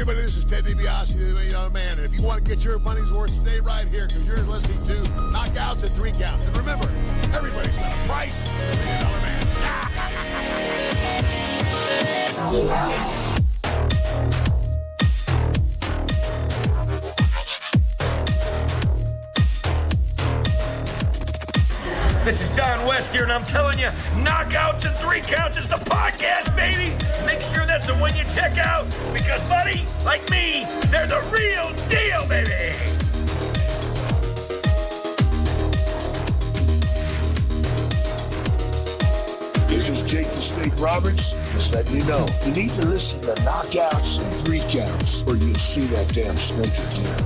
everybody, this is Ted DiBiase, the $1 Million Man, and if you want to get your money's worth, stay right here, because you're listening to Knockouts and 3 Counts. And remember, everybody's got a price for the $1 Million Man. This is Don West here, and I'm telling you, Knockouts and 3 Counts is the podcast, baby! Make sure that's the one you check out, because, buddy, like me, they're the real deal, baby! This is Jake the Snake Roberts. Just letting you know, you need to listen to Knockouts and 3 Counts, or you'll see that damn snake again.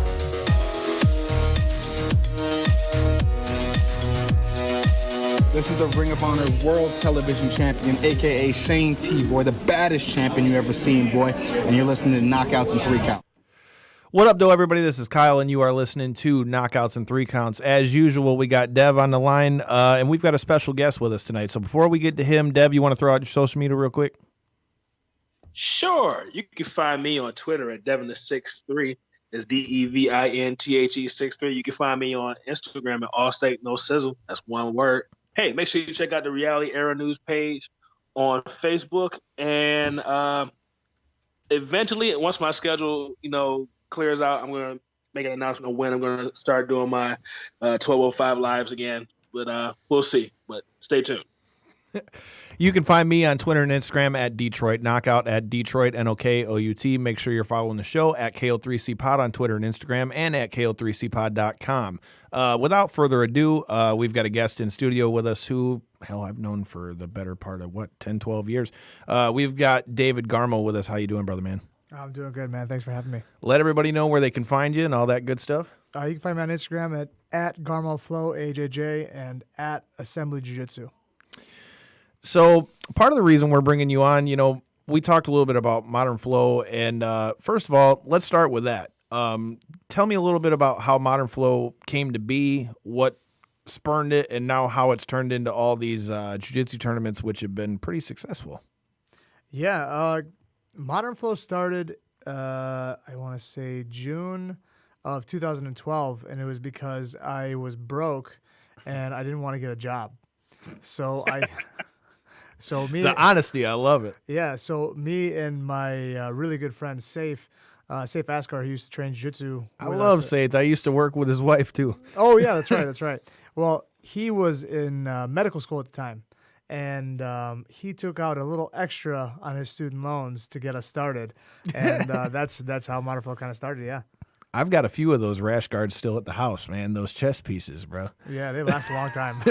This is the Ring of Honor World Television Champion, a.k.a. Shane T, boy, the baddest champion you ever seen, boy. And you're listening to Knockouts and 3 Counts. What up, though, everybody? This is Kyle, and you are listening to Knockouts and 3 Counts. As usual, we got Dev on the line, and we've got a special guest with us tonight. So before we get to him, Dev, you want to throw out your social media real quick? Sure. You can find me on Twitter at Devin63. It's DEVINTHE63. You can find me on Instagram at Allstate No Sizzle. That's one word. Hey, make sure you check out the Reality Era News page on Facebook. And eventually, once my schedule, clears out, I'm going to make an announcement of when I'm going to start doing my 1205 lives again. But we'll see. But stay tuned. You can find me on Twitter and Instagram at Detroit Knockout, at Detroit NOKOUT. Make sure you're following the show at KO3C Pod on Twitter and Instagram, and at KO3CPod.com. Without further ado, we've got a guest in studio with us who, hell, I've known for the better part of, 10, 12 years. We've got David Garmo with us. How you doing, brother, man? I'm doing good, man. Thanks for having me. Let everybody know where they can find you and all that good stuff. You can find me on Instagram at GarmoFlow, AJJ, and at Assembly Jiu-Jitsu. So part of the reason we're bringing you on, we talked a little bit about Modern Flow, and first of all, let's start with that. Tell me a little bit about how Modern Flow came to be, what spurned it, and now how it's turned into all these jiu-jitsu tournaments, which have been pretty successful. Yeah, Modern Flow started, I want to say June of 2012, and it was because I was broke and I didn't want to get a job. So the honesty, I love it. Yeah, so me and my really good friend Saif Askar, who used to train jiu-jitsu. I love Saif. I used to work with his wife too. Oh yeah, that's right. Well, he was in medical school at the time, and he took out a little extra on his student loans to get us started, and that's how Modern Flow kind of started. Yeah. I've got a few of those rash guards still at the house, man. Those chest pieces, bro. Yeah, they last a long time.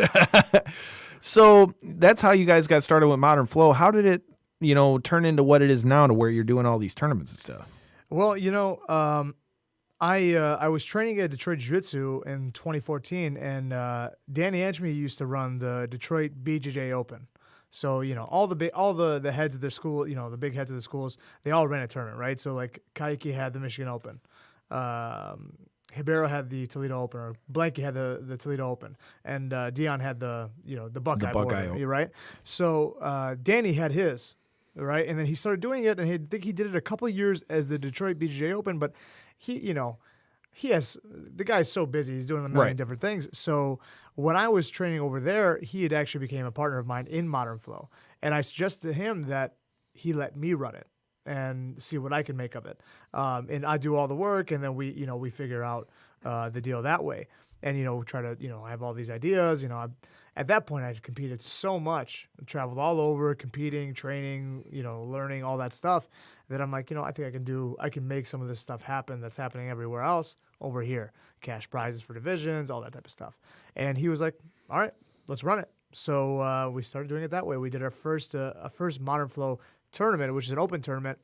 So that's how you guys got started with Modern Flow. How did it, turn into what it is now to where you're doing all these tournaments and stuff? Well, I was training at Detroit Jiu-Jitsu in 2014, and Danny Edgemy used to run the Detroit BJJ Open. So, all the heads of their school, the big heads of the schools, they all ran a tournament, right? So, like, Kaiki had the Michigan Open. Hibero had the Toledo Open, or Blanky had the Toledo Open, and Dion had the Buckeye Open, right? So Danny had his, right, and then he started doing it, and I think he did it a couple of years as the Detroit BJJ Open, but the guy's so busy, he's doing a million different things. So when I was training over there, he had actually became a partner of mine in Modern Flow, and I suggested to him that he let me run it and see what I can make of it. And I do all the work, and then we figure out the deal that way. And, try to, I have all these ideas. At that point, I competed so much, traveled all over, competing, training, learning all that stuff, that I'm like, I think I can make some of this stuff happen that's happening everywhere else over here. Cash prizes for divisions, all that type of stuff. And he was like, all right, let's run it. So we started doing it that way. We did our first Modern Flow tournament, which is an open tournament,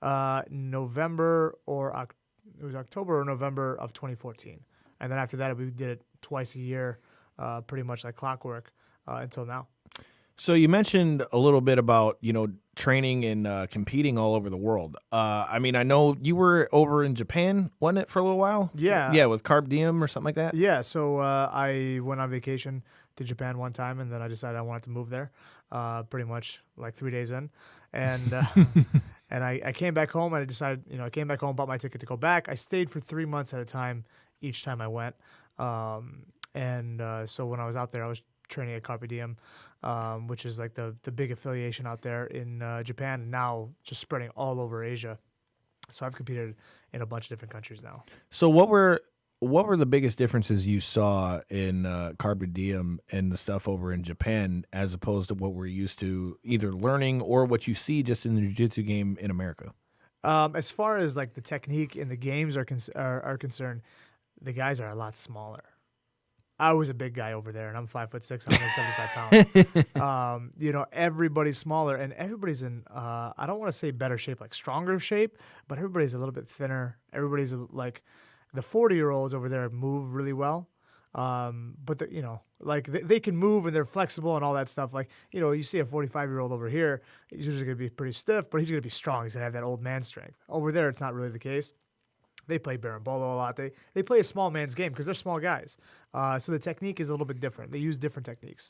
October or November of 2014, and then after that we did it twice a year, pretty much like clockwork until now. So you mentioned a little bit about training and competing all over the world. I know you were over in Japan, wasn't it, for a little while? Yeah, with Carp Diem or something like that. Yeah, so I went on vacation to Japan one time, and then I decided I wanted to move there, pretty much like 3 days in. And And I came back home and I decided, I came back home, bought my ticket to go back. I stayed for 3 months at a time each time I went. So when I was out there, I was training at Carpe Diem, which is like the big affiliation out there in Japan, and now just spreading all over Asia. So I've competed in a bunch of different countries now. So what were the biggest differences you saw in Carpe Diem and the stuff over in Japan as opposed to what we're used to either learning or what you see just in the jiu-jitsu game in America? As far as like the technique in the games are concerned, the guys are a lot smaller. I was a big guy over there, and I'm 5'6", 175 pounds. Everybody's smaller, and everybody's in, I don't want to say better shape, like stronger shape, but everybody's a little bit thinner. Everybody's like, the 40-year-olds over there move really well. But they can move and they're flexible and all that stuff. Like, you see a 45-year-old over here, he's usually going to be pretty stiff, but he's going to be strong. He's going to have that old man strength. Over there, it's not really the case. They play berimbolo a lot. They play a small man's game because they're small guys. So the technique is a little bit different. They use different techniques.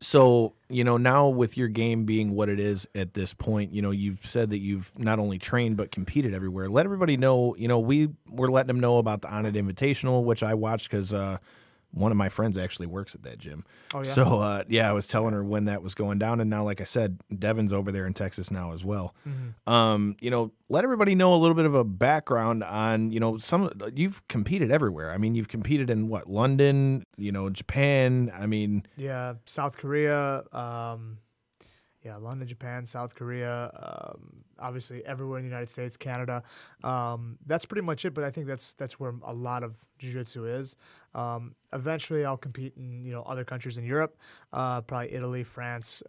So, now with your game being what it is at this point, you've said that you've not only trained but competed everywhere. Let everybody know, we're letting them know about the On It Invitational, which I watched because one of my friends actually works at that gym. Oh, yeah? So, I was telling her when that was going down. And now, like I said, Devin's over there in Texas now as well. Mm-hmm. Let everybody know a little bit of a background on, you've competed everywhere. I mean, you've competed in what, London, Japan. I mean, yeah, South Korea, London, Japan, South Korea, obviously everywhere in the United States, Canada. That's pretty much it, but I think that's where a lot of jiu-jitsu is. Eventually I'll compete in, other countries in Europe, probably Italy, France,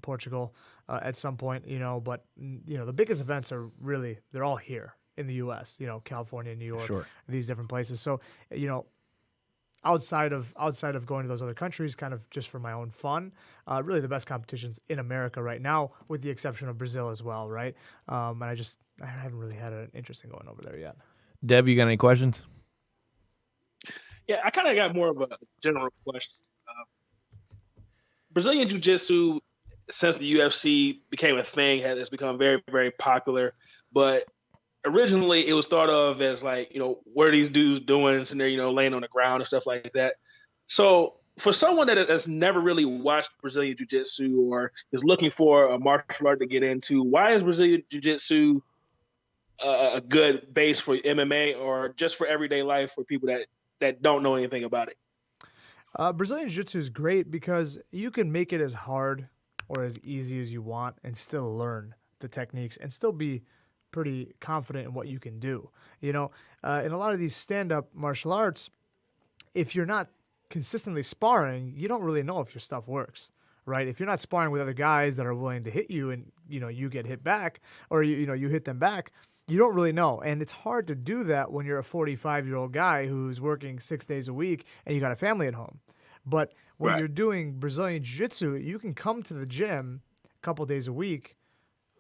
Portugal, at some point, but the biggest events are really, they're all here in the US, California, New York, sure, these different places. So, outside of going to those other countries, kind of just for my own fun, really the best competitions in America right now, with the exception of Brazil as well, right? And I haven't really had an interest in going over there yet. Dev, you got any questions? Yeah, I kind of got more of a general question. Brazilian Jiu-Jitsu, since the UFC became a thing, has become very, very popular. But originally, it was thought of as like, what are these dudes doing? And they're, laying on the ground and stuff like that. So for someone that has never really watched Brazilian Jiu-Jitsu or is looking for a martial art to get into, why is Brazilian Jiu-Jitsu a good base for MMA or just for everyday life for people that don't know anything about it? Brazilian Jiu-Jitsu is great because you can make it as hard or as easy as you want and still learn the techniques and still be pretty confident in what you can do. In a lot of these stand-up martial arts, if you're not consistently sparring, you don't really know if your stuff works, right? If you're not sparring with other guys that are willing to hit you and, you get hit back or, you hit them back, you don't really know. And it's hard to do that when you're a 45-year-old guy who's working 6 days a week and you got a family at home. But when Right. you're doing Brazilian Jiu-Jitsu, you can come to the gym a couple days a week,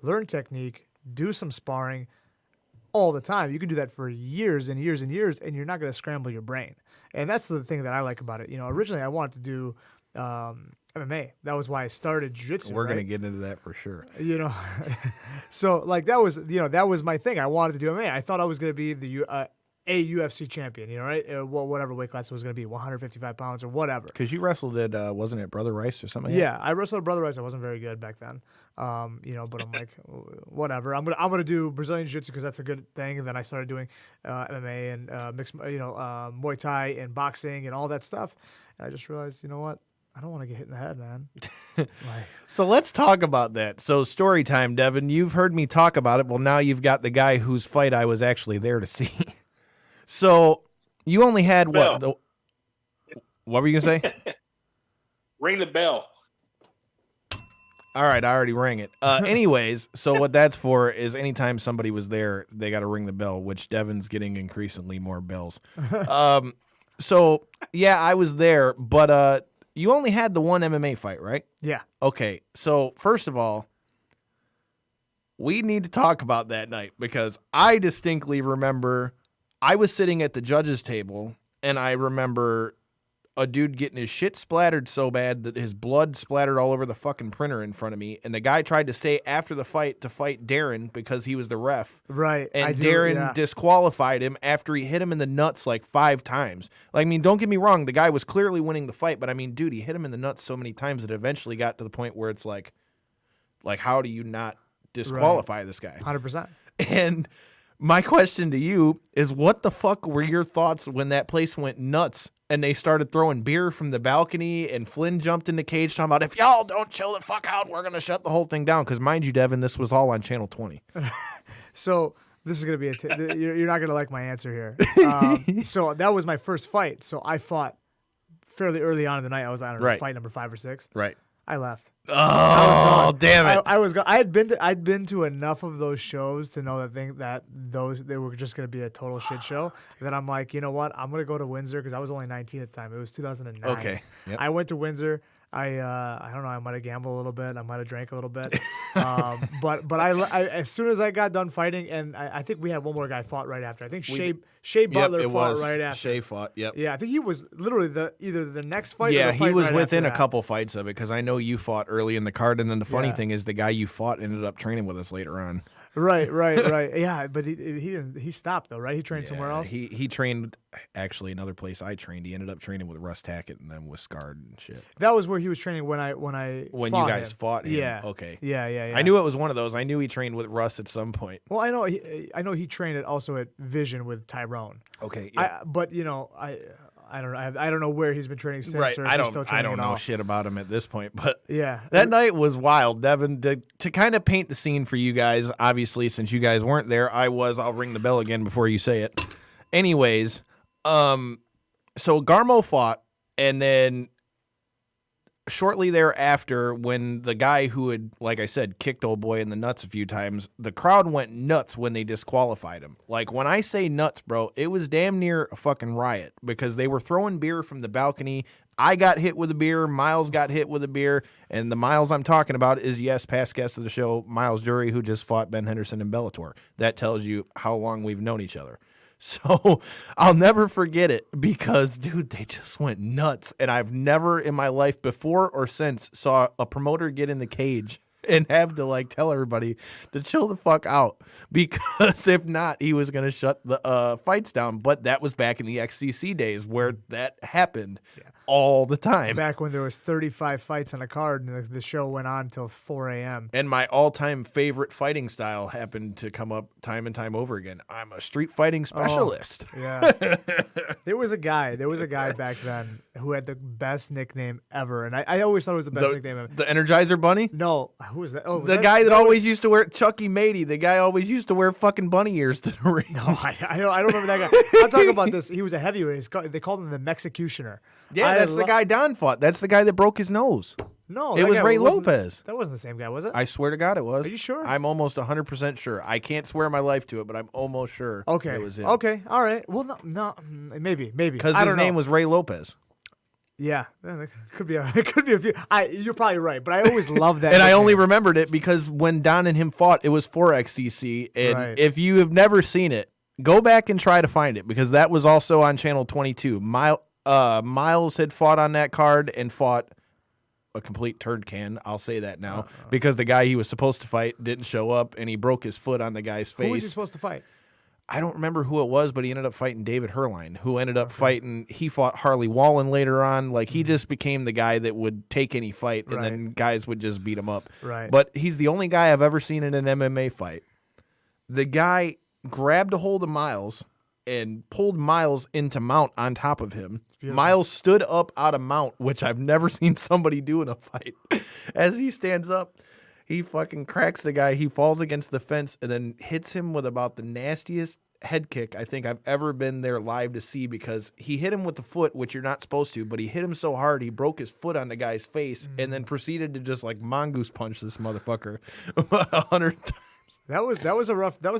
learn technique, do some sparring all the time. You can do that for years and years and years, and you're not going to scramble your brain. And that's the thing that I like about it. Originally I wanted to do MMA. That was why I started jiu-jitsu. We're going to get into that for sure. So like that was my thing. I wanted to do MMA. I thought I was going to be a UFC champion, right? Whatever weight class it was going to be, 155 pounds or whatever. Because you wrestled at, wasn't it Brother Rice or something? Yeah, I wrestled at Brother Rice. I wasn't very good back then, but I'm like, whatever. I'm gonna do Brazilian Jiu-Jitsu because that's a good thing. And then I started doing MMA and mixed, Muay Thai and boxing and all that stuff. And I just realized, you know what? I don't want to get hit in the head, man. So let's talk about that. So story time, Devin. You've heard me talk about it. Well, now you've got the guy whose fight I was actually there to see. So you only had what? What were you going to say? Ring the bell. All right, I already rang it. Anyways, so what that's for is anytime somebody was there, they got to ring the bell, which Devin's getting increasingly more bells. So, yeah, I was there, but you only had the one MMA fight, right? Yeah. Okay, so first of all, we need to talk about that night because I distinctly remember I was sitting at the judges' table, and I remember a dude getting his shit splattered so bad that his blood splattered all over the fucking printer in front of me. And the guy tried to stay after the fight to fight Darren because he was the ref. Right. And Darren disqualified him after he hit him in the nuts like 5 times. Like, I mean, don't get me wrong. The guy was clearly winning the fight. But, I mean, dude, he hit him in the nuts so many times that it eventually got to the point where it's like how do you not disqualify this guy? 100%. And my question to you is, what the fuck were your thoughts when that place went nuts and they started throwing beer from the balcony and Flynn jumped in the cage talking about, if y'all don't chill the fuck out, we're going to shut the whole thing down? Because mind you, Devin, this was all on Channel 20. So this is going to be you're not going to like my answer here. So that was my first fight. So I fought fairly early on in the night. I was on fight number 5 or 6. Right. I left. Oh, damn it! I was gone. I'd been to enough of those shows to know that they were just going to be a total shit show. That I'm like, you know what? I'm going to go to Windsor because I was only 19 at the time. It was 2009. Okay. Yep. I went to Windsor. I don't know. I might have gambled a little bit. I might have drank a little bit. But I as soon as I got done fighting, and I think we had one more guy fought right after. I think Shea Butler fought right after. Shea fought. Yep. Yeah, I think he was literally either the next fight. Yeah, or the fight he was right within after a couple fights of it because I know you fought early in the card, and then the funny thing is the guy you fought ended up training with us later on. Right. Yeah, but he didn't. He stopped though, right? He trained somewhere else. He trained actually another place I trained. He ended up training with Russ Tackett and then with Scarred and shit. That was where he was training when you guys fought him. Yeah. Okay. Yeah. I knew it was one of those. I knew he trained with Russ at some point. Well, I know he trained also at Vision with Tyrone. Okay. Yeah. But I don't know. I don't know where he's been training since. Right. Or I still don't know all. shit about him at this point. But yeah, that night was wild, Devin. To kind of paint the scene for you guys, obviously, since you guys weren't there, I'll ring the bell again before you say it. Anyways, so Garmo fought, and then shortly thereafter, when the guy who had, like I said, kicked old boy in the nuts a few times, the crowd went nuts when they disqualified him. Like, when I say nuts, bro, it was damn near a fucking riot because they were throwing beer from the balcony. I got hit with a beer. Miles got hit with a beer. And the Miles I'm talking about is, yes, past guest of the show, Miles Jury, who just fought Ben Henderson in Bellator. That tells you how long we've known each other. So I'll never forget it because, dude, they just went nuts. And I've never in my life before or since saw a promoter get in the cage and have to tell everybody to chill the fuck out because if not, he was going to shut the fights down. But that was back in the XCC days where that happened. Yeah. All the time. Back when there was 35 fights on a card and the show went on until 4 a.m. And my all-time favorite fighting style happened to come up time and time over again. I'm a street fighting specialist. Oh, yeah. There was a guy back then who had the best nickname ever. And I always thought it was the best nickname ever. The Energizer Bunny? No. Who was that? Oh, the guy that always used to wear Chucky Matey. The guy always used to wear fucking bunny ears to the ring. No, I don't remember that guy. I'm talking about this. He was a heavyweight. They called him the Mexicutioner. Yeah, that's the guy Don fought. That's the guy that broke his nose. No, it was Ray Lopez. That wasn't the same guy, was it? I swear to God it was. Are you sure? I'm almost 100% sure. I can't swear my life to it, but I'm almost sure it was him. Okay, all right. Well, no, maybe. Because his name was Ray Lopez. Yeah, it could be a few. You're probably right, but I always loved that. And I only remembered it because when Don and him fought, it was for XCC. And if you have never seen it, go back and try to find it because that was also on Channel 22. Miles had fought on that card and fought a complete turd can. I'll say that now because the guy he was supposed to fight didn't show up and he broke his foot on the guy's face. Who was he supposed to fight? I don't remember who it was, but he ended up fighting David Herline, who ended up fighting. He fought Harley Wallen later on. Like, he just became the guy that would take any fight and then guys would just beat him up. Right. But he's the only guy I've ever seen in an MMA fight. The guy grabbed a hold of Miles and pulled Miles into mount on top of him. Miles stood up out of mount, which I've never seen somebody do in a fight. As he stands up, he fucking cracks the guy. He falls against the fence and then hits him with about the nastiest head kick I think I've ever been there live to see because he hit him with the foot, which you're not supposed to, but he hit him so hard he broke his foot on the guy's face and then proceeded to just mongoose punch this motherfucker 100 times. That was a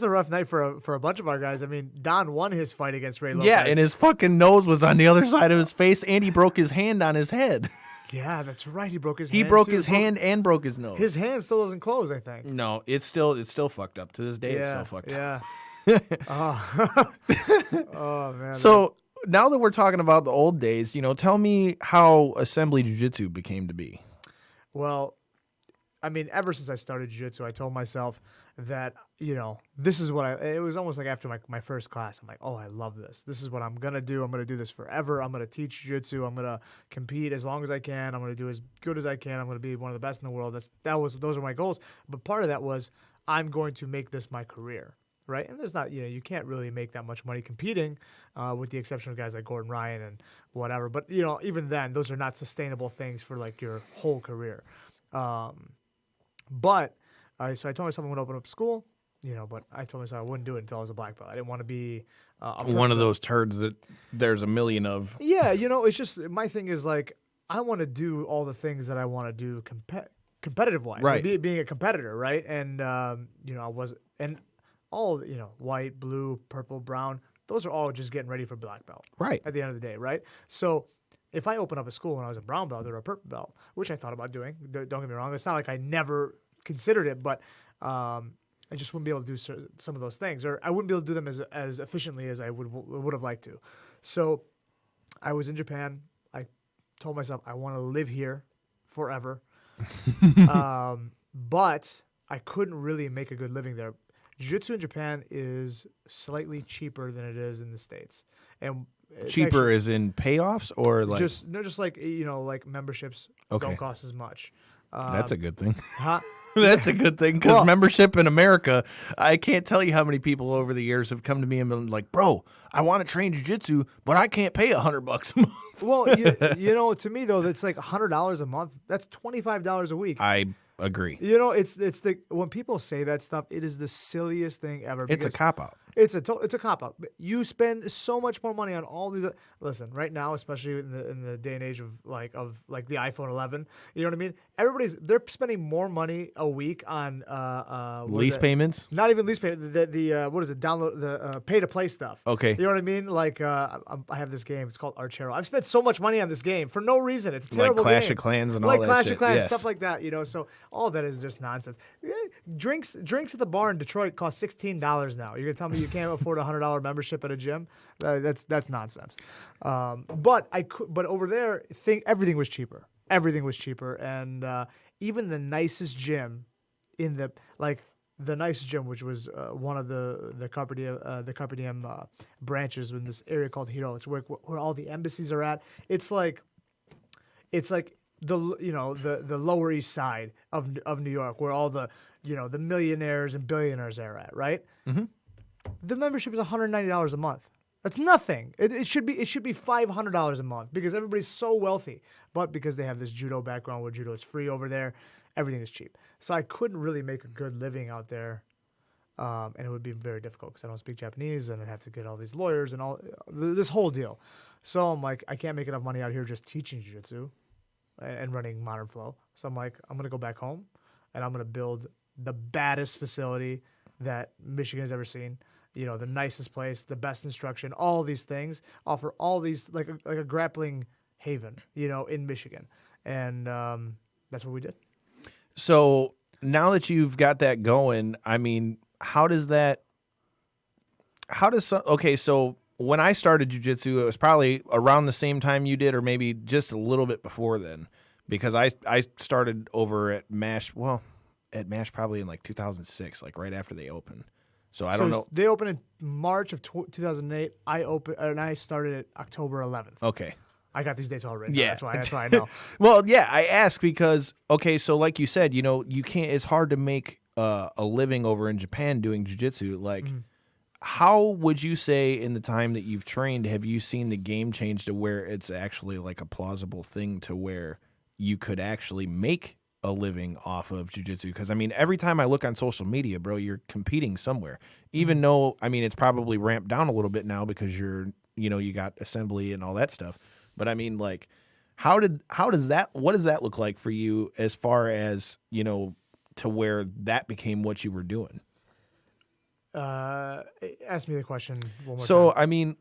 rough night for a bunch of our guys. I mean, Don won his fight against Ray Lopez. Yeah, and his fucking nose was on the other side of his face, and he broke his hand on his head. Yeah, that's right. He broke his hand. He broke his hand and broke his nose. His hand still doesn't close, I think. No, it's still fucked up. To this day, it's still fucked up. Yeah. Oh man. So now that we're talking about the old days, tell me how assembly jiu-jitsu became to be. Well, I mean, ever since I started jiu-jitsu, I told myself that, this is what it was almost like after my first class. I'm like, oh, I love this. This is what I'm going to do. I'm going to do this forever. I'm going to teach jiu-jitsu. I'm going to compete as long as I can. I'm going to do as good as I can. I'm going to be one of the best in the world. Those are my goals. But part of that was I'm going to make this my career. Right. And there's not, you can't really make that much money competing with the exception of guys like Gordon Ryan and whatever. But, even then, those are not sustainable things for like your whole career. So I told myself I would open up a school, but I told myself I wouldn't do it until I was a black belt. I didn't want to be one of those turds that there's a million of. Yeah. It's just my thing is like I want to do all the things that I want to do competitive wise, right? Like being a competitor. Right. And, I was all, white, blue, purple, brown, those are all just getting ready for black belt. Right. At the end of the day, right? So if I open up a school when I was a brown belt or a purple belt, which I thought about doing, don't get me wrong, it's not like I never considered it, but I just wouldn't be able to do some of those things, or I wouldn't be able to do them as efficiently as I would have liked to. So I was in Japan. I told myself I want to live here forever. But I couldn't really make a good living there. Jiu-jitsu in Japan is slightly cheaper than it is in the States. And cheaper is in payoffs or like just like like memberships don't cost as much. That's a good thing. Huh? That's a good thing because membership in America, I can't tell you how many people over the years have come to me and been like, "Bro, I want to train jiu-jitsu, but I can't pay $100 a month." Well, to me though, that's like $100 a month. That's $25 a week. I agree. It's the when people say that stuff, it is the silliest thing ever. It's a cop out. It's a cop out. You spend so much more money on all these. Listen, right now, especially in the day and age of the iPhone 11, you know what I mean? They're spending more money a week on lease payments. Not even lease payment. The what is it? Download the pay to play stuff. Okay. You know what I mean? Like I have this game. It's called Archero. I've spent so much money on this game for no reason. It's a terrible like Clash game. of Clans and like all that Clash shit. of Clans, yes. stuff like that. So all of that is just nonsense. Drinks at the bar in Detroit cost $16 now. You're gonna tell me you can't afford a $100 membership at a gym? That's nonsense. But over there, everything was cheaper. Everything was cheaper, and even the nicest gym the nicest gym, which was one of the Carpe Diem branches in this area called Hiro. It's where all the embassies are at. It's like the Lower East Side of New York, where all the the millionaires and billionaires are at, right? Mm-hmm. The membership is $190 a month. That's nothing. It should be $500 a month because everybody's so wealthy. But because they have this judo background where judo is free over there, everything is cheap. So I couldn't really make a good living out there, and it would be very difficult because I don't speak Japanese and I'd have to get all these lawyers and all this whole deal. So I'm like, I can't make enough money out here just teaching jiu-jitsu and running Modern Flow. So I'm like, I'm gonna go back home and I'm gonna build the baddest facility that Michigan has ever seen. The nicest place, the best instruction, all these things, offer all these like a grappling haven, in Michigan. And that's what we did. So now that you've got that going, I mean, so when I started jiu-jitsu, it was probably around the same time you did or maybe just a little bit before then because I started over at MASH, probably in like 2006, like right after they opened. So I don't know. They opened in March of 2008. I started it October 11th. Okay. I got these dates all written. Yeah. That's why I know. Well, yeah, I ask because, so like you said, you can't, it's hard to make a living over in Japan doing jiu-jitsu. Like, how would you say in the time that you've trained, have you seen the game change to where it's actually like a plausible thing to where you could actually make a living off of jiu-jitsu? Because I mean, every time I look on social media, bro, you're competing somewhere. Even though, I mean, it's probably ramped down a little bit now because you got assembly and all that stuff. But I mean, like, what does that look like for you as far as, to where that became what you were doing? Ask me the question one more time. So, I mean,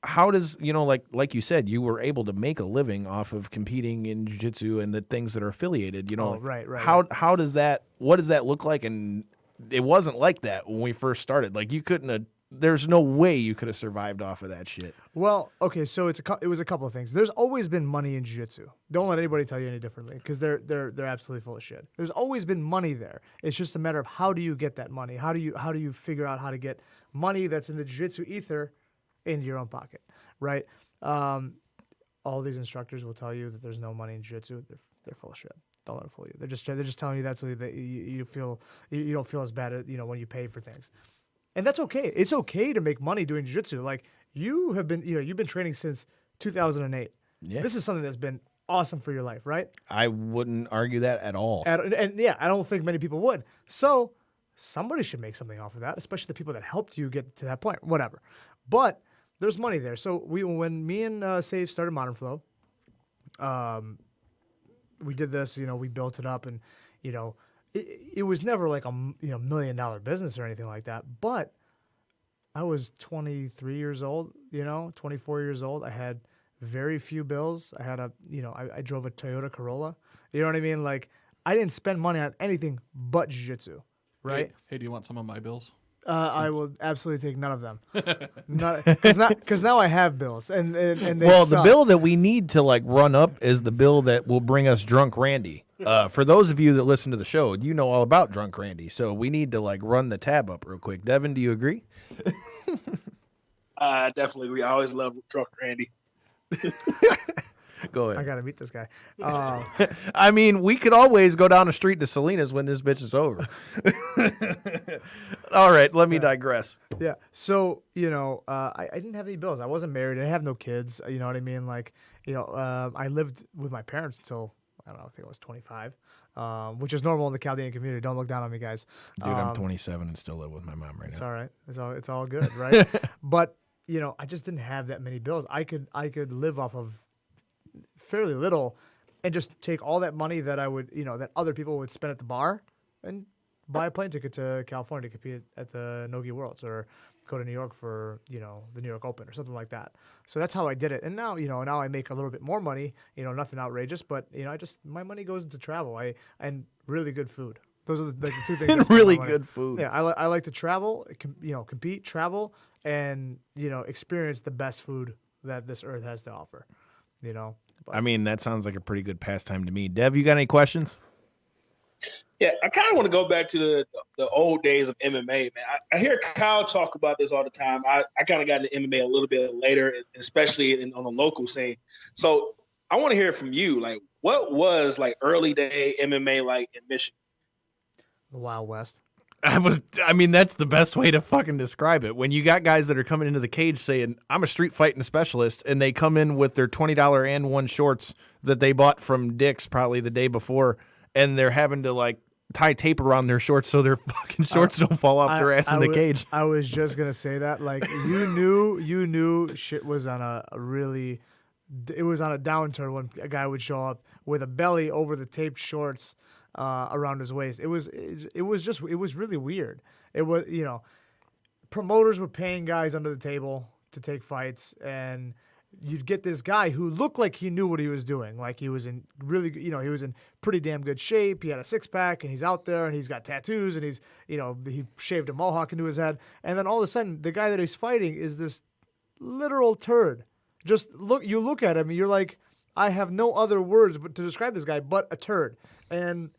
how does, like you said, you were able to make a living off of competing in jiu-jitsu and the things that are affiliated, Right. What does that look like? And it wasn't like that when we first started. Like, you couldn't have there's no way you could have survived off of that shit. Well, okay, so it was a couple of things. There's always been money in jiu-jitsu. Don't let anybody tell you any differently, because they're absolutely full of shit. There's always been money there. It's just a matter of how do you get that money? How do you figure out how to get money that's in the jiu-jitsu ether into your own pocket, right? All these instructors will tell you that there's no money in jiu-jitsu. They're full of shit. Don't let them fool you. They're just telling you that so that you don't feel as bad, when you pay for things. And that's okay. It's okay to make money doing jiu-jitsu. Like you've been training since 2008. Yeah. This is something that's been awesome for your life, right? I wouldn't argue that at all. And yeah, I don't think many people would. So somebody should make something off of that, especially the people that helped you get to that point, whatever. But there's money there. So when me and Save started Modern Flow, we did this, we built it up, and, it was never like a $1 million business or anything like that. But I was 23 years old, 24 years old. I had very few bills. I had I drove a Toyota Corolla. You know what I mean? Like I didn't spend money on anything but jiu-jitsu, right? Hey, do you want some of my bills? I will absolutely take none of them. Because now I have bills, and they well, suck. the bill that we need to run up is the bill that will bring us Drunk Randy. For those of you that listen to the show, you know all about Drunk Randy, so we need to run the tab up real quick. Devin, do you agree? I definitely agree. I always love Drunk Randy. Go ahead. I gotta meet this guy. I mean, we could always go down the street to Selena's when this bitch is over. All right, let me digress. Yeah. So, I didn't have any bills. I wasn't married. I have no kids. You know what I mean? I lived with my parents until, I don't know, I think I was 25, which is normal in the Chaldean community. Don't look down on me, guys. Dude, I'm 27 and still live with my mom right now. It's all right. It's all good, right? But, I just didn't have that many bills. I could live off of fairly little and just take all that money that I would, that other people would spend at the bar and buy a plane ticket to California to compete at the Nogi Worlds or go to New York for, the New York Open or something like that. So that's how I did it. And now, now I make a little bit more money, nothing outrageous, but, my money goes into travel and really good food. Those are the two things. And really good food. Yeah, I like to travel, compete, travel, and, experience the best food that this earth has to offer, But, I mean, that sounds like a pretty good pastime to me. Dev, you got any questions? Yeah, I kind of want to go back to the old days of MMA, man. I hear Kyle talk about this all the time. I kind of got into MMA a little bit later, especially on the local scene. So I want to hear from you. What was early day MMA like in Michigan? The Wild West. I mean, that's the best way to fucking describe it. When you got guys that are coming into the cage saying, I'm a street fighting specialist, and they come in with their $20 and one shorts that they bought from Dick's probably the day before, and they're having to tie tape around their shorts so their fucking shorts don't fall off their ass in the cage. I was just gonna say that. You knew shit was on it was on a downturn when a guy would show up with a belly over the taped shorts around his waist. It was really weird. It was, promoters were paying guys under the table to take fights, and you'd get this guy who looked like he knew what he was doing. Like he was in really, he was in pretty damn good shape. He had a six-pack, and he's out there, and he's got tattoos, and he's, he shaved a mohawk into his head. And then all of a sudden, the guy that he's fighting is this literal turd. You look at him, and you're like, I have no other words to describe this guy but a turd. And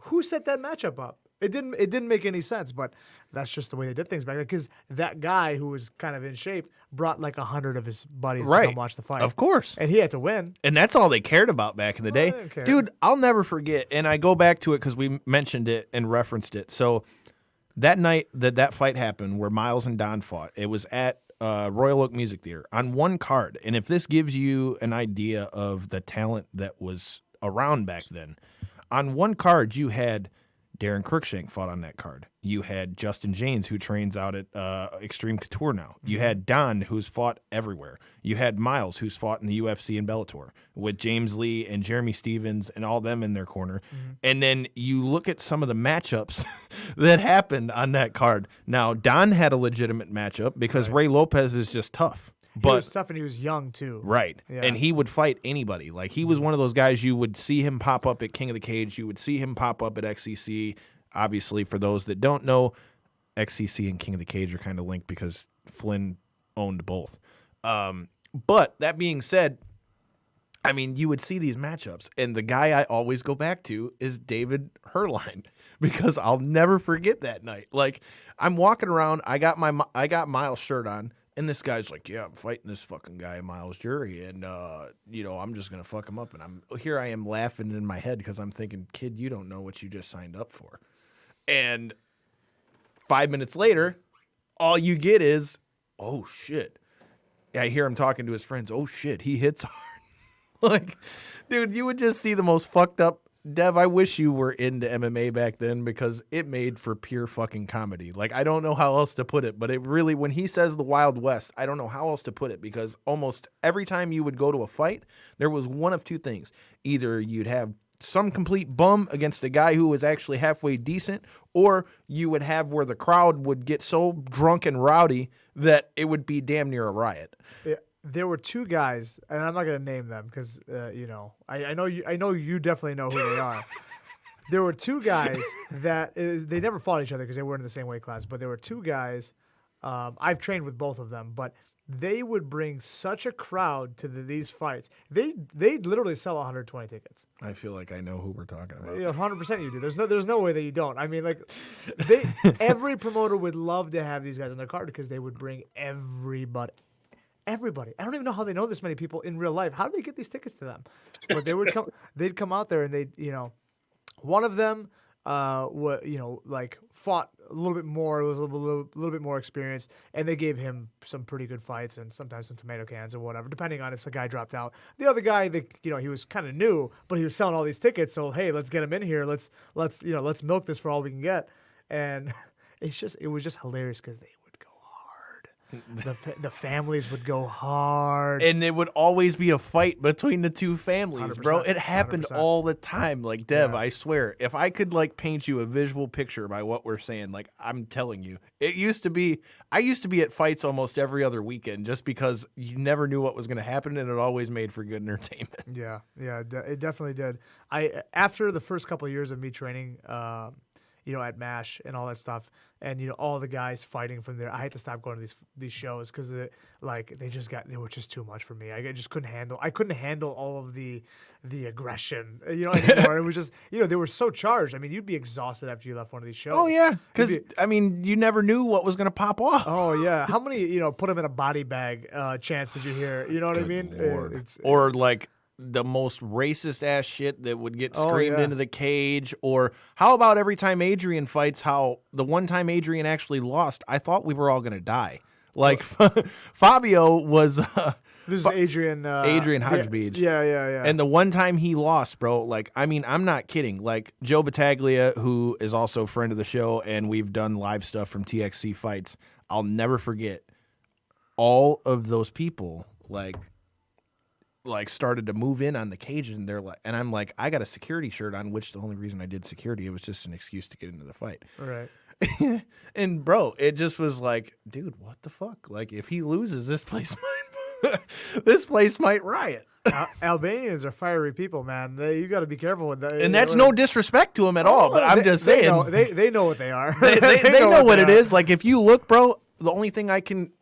who set that matchup up? It didn't make any sense, but that's just the way they did things back then. Because that guy who was kind of in shape brought 100 of his buddies to come watch the fight. Of course. And he had to win. And that's all they cared about back in the day. Dude, I'll never forget, and I go back to it because we mentioned it and referenced it. So that night that fight happened where Miles and Don fought, it was at Royal Oak Music Theater on one card. And if this gives you an idea of the talent that was around back then, on one card you had Darren Cruikshank fought on that card. You had Justin James, who trains out at Extreme Couture now. You had Don, who's fought everywhere. You had Miles, who's fought in the UFC and Bellator, with James Lee and Jeremy Stevens and all them in their corner. And then you look at some of the matchups that happened on that card. Now, Don had a legitimate matchup because Ray Lopez is just tough. He was tough, and he was young, too. Right. Yeah. And he would fight anybody. He was one of those guys you would see him pop up at King of the Cage. You would see him pop up at XCC. Obviously, for those that don't know, XCC and King of the Cage are kind of linked because Flynn owned both. But that being said, I mean, you would see these matchups, and the guy I always go back to is David Herline because I'll never forget that night. Like, I'm walking around, I got Miles' shirt on, and this guy's like, "Yeah, I'm fighting this fucking guy, Miles Jury, and I'm just gonna fuck him up." And I am laughing in my head because I'm thinking, "Kid, you don't know what you just signed up for." And 5 minutes later, all you get is, "Oh shit." I hear him talking to his friends. "Oh shit, he hits hard." Like, dude, you would just see the most fucked up. Dev, I wish you were into MMA back then because it made for pure fucking comedy. Like, I don't know how else to put it, but it really, when he says the Wild West, I don't know how else to put it because almost every time you would go to a fight, there was one of two things. Either you'd have some complete bum against a guy who was actually halfway decent, or you would have where the crowd would get so drunk and rowdy that it would be damn near a riot. Yeah. There were two guys, and I'm not going to name them because I know you definitely know who they are. There were two guys that they never fought each other because they weren't in the same weight class. But there were two guys. I've trained with both of them, but they would bring such a crowd to these fights. They literally sell 120 tickets. I feel like I know who we're talking about. 100% you do. There's no way that you don't. I mean, like, every promoter would love to have these guys on their card because they would bring everybody. Everybody. I don't even know how they know this many people in real life. How do they get these tickets to them? But they would come. They'd come out there and one of them, fought a little bit more, was a little bit more experienced, and they gave him some pretty good fights and sometimes some tomato cans or whatever, depending on if the guy dropped out. The other guy, he was kind of new, but he was selling all these tickets. So hey, let's get him in here. Let's milk this for all we can get. And it was just hilarious because they would go hard. The families would go hard, and it would always be a fight between the two families, bro. It happened 100%. all the time. Like, Dev, Yeah. I swear, if I could paint you a visual picture by what we're saying, I'm telling you, I used to be at fights almost every other weekend just because you never knew what was going to happen, and it always made for good entertainment. Yeah, it definitely did. After the first couple of years of me training, at MASH and all that stuff, and all the guys fighting from there, I had to stop going to these shows because they were just too much for me. I just couldn't handle all of the aggression, anymore. It was just, they were so charged. I mean, you'd be exhausted after you left one of these shows. Oh yeah, because you never knew what was going to pop off. Oh yeah, how many put them in a body bag chants did you hear? You know what I mean? Or the most racist ass shit that would get screamed into the cage. Or how about every time Adrian fights, how the one time Adrian actually lost, I thought we were all going to die. Like, Fabio was... This is Adrian Hodgebege. Yeah. And the one time he lost, bro, I'm not kidding. Like, Joe Battaglia, who is also a friend of the show, and we've done live stuff from TXC Fights, I'll never forget all of those people, started to move in on the cage, and and I'm like, I got a security shirt on, which the only reason I did security, it was just an excuse to get into the fight. Right. And bro, it just was like, dude, what the fuck? Like, if he loses, this place might riot. Albanians are fiery people, man. You got to be careful with that. And that's no disrespect to them at all, but I'm just saying. They know what they are. They know what it is. Like, if you look, bro, the only thing I can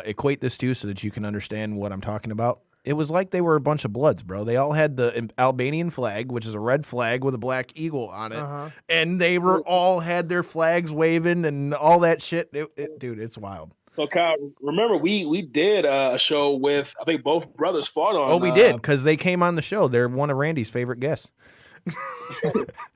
equate this to so that you can understand what I'm talking about, it was like they were a bunch of bloods, bro. They all had the Albanian flag, which is a red flag with a black eagle on it, and they all had their flags waving and all that shit. Dude, it's wild. So, Kyle, remember we did a show with, I think both brothers fought on. Oh, we did, because they came on the show. They're one of Randy's favorite guests.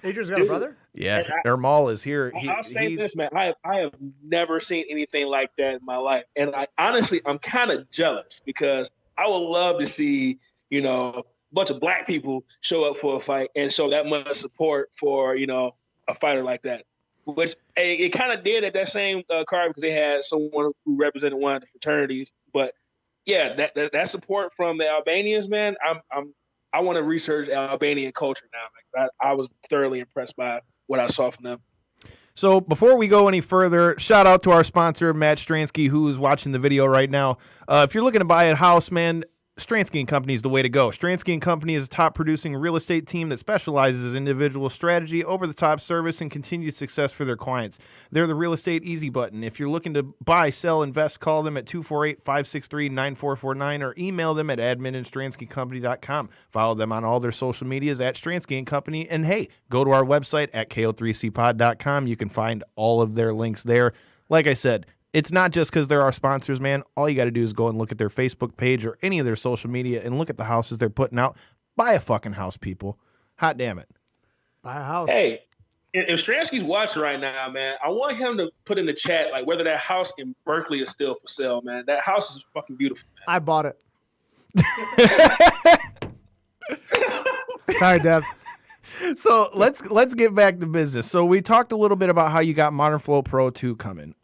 Adrian's got a brother? Yeah, Ermal is here. I'll say this, man. I have never seen anything like that in my life. And I'm kind of jealous because I would love to see, a bunch of black people show up for a fight and show that much support for, a fighter like that. Which it kind of did at that same card because they had someone who represented one of the fraternities. But yeah, that support from the Albanians, man, I want to research Albanian culture now. I was thoroughly impressed by what I saw from them. So before we go any further, shout out to our sponsor, Matt Stransky, who's watching the video right now. If you're looking to buy a house, man, Stransky & Company is the way to go. Stransky & Company is a top-producing real estate team that specializes in individual strategy, over-the-top service, and continued success for their clients. They're the real estate easy button. If you're looking to buy, sell, invest, call them at 248-563-9449 or email them at admin@stranskycompany.com. Follow them on all their social medias at Stransky & Company. And, hey, go to our website at ko3cpod.com. You can find all of their links there. Like I said, it's not just because they're our sponsors, man. All you got to do is go and look at their Facebook page or any of their social media and look at the houses they're putting out. Buy a fucking house, people. Hot damn it. Buy a house. Hey, if Stransky's watching right now, man, I want him to put in the chat like whether that house in Berkeley is still for sale, man. That house is fucking beautiful, man. I bought it. Sorry, Dev. So let's get back to business. So we talked a little bit about how you got Modern Flow Pro 2 coming.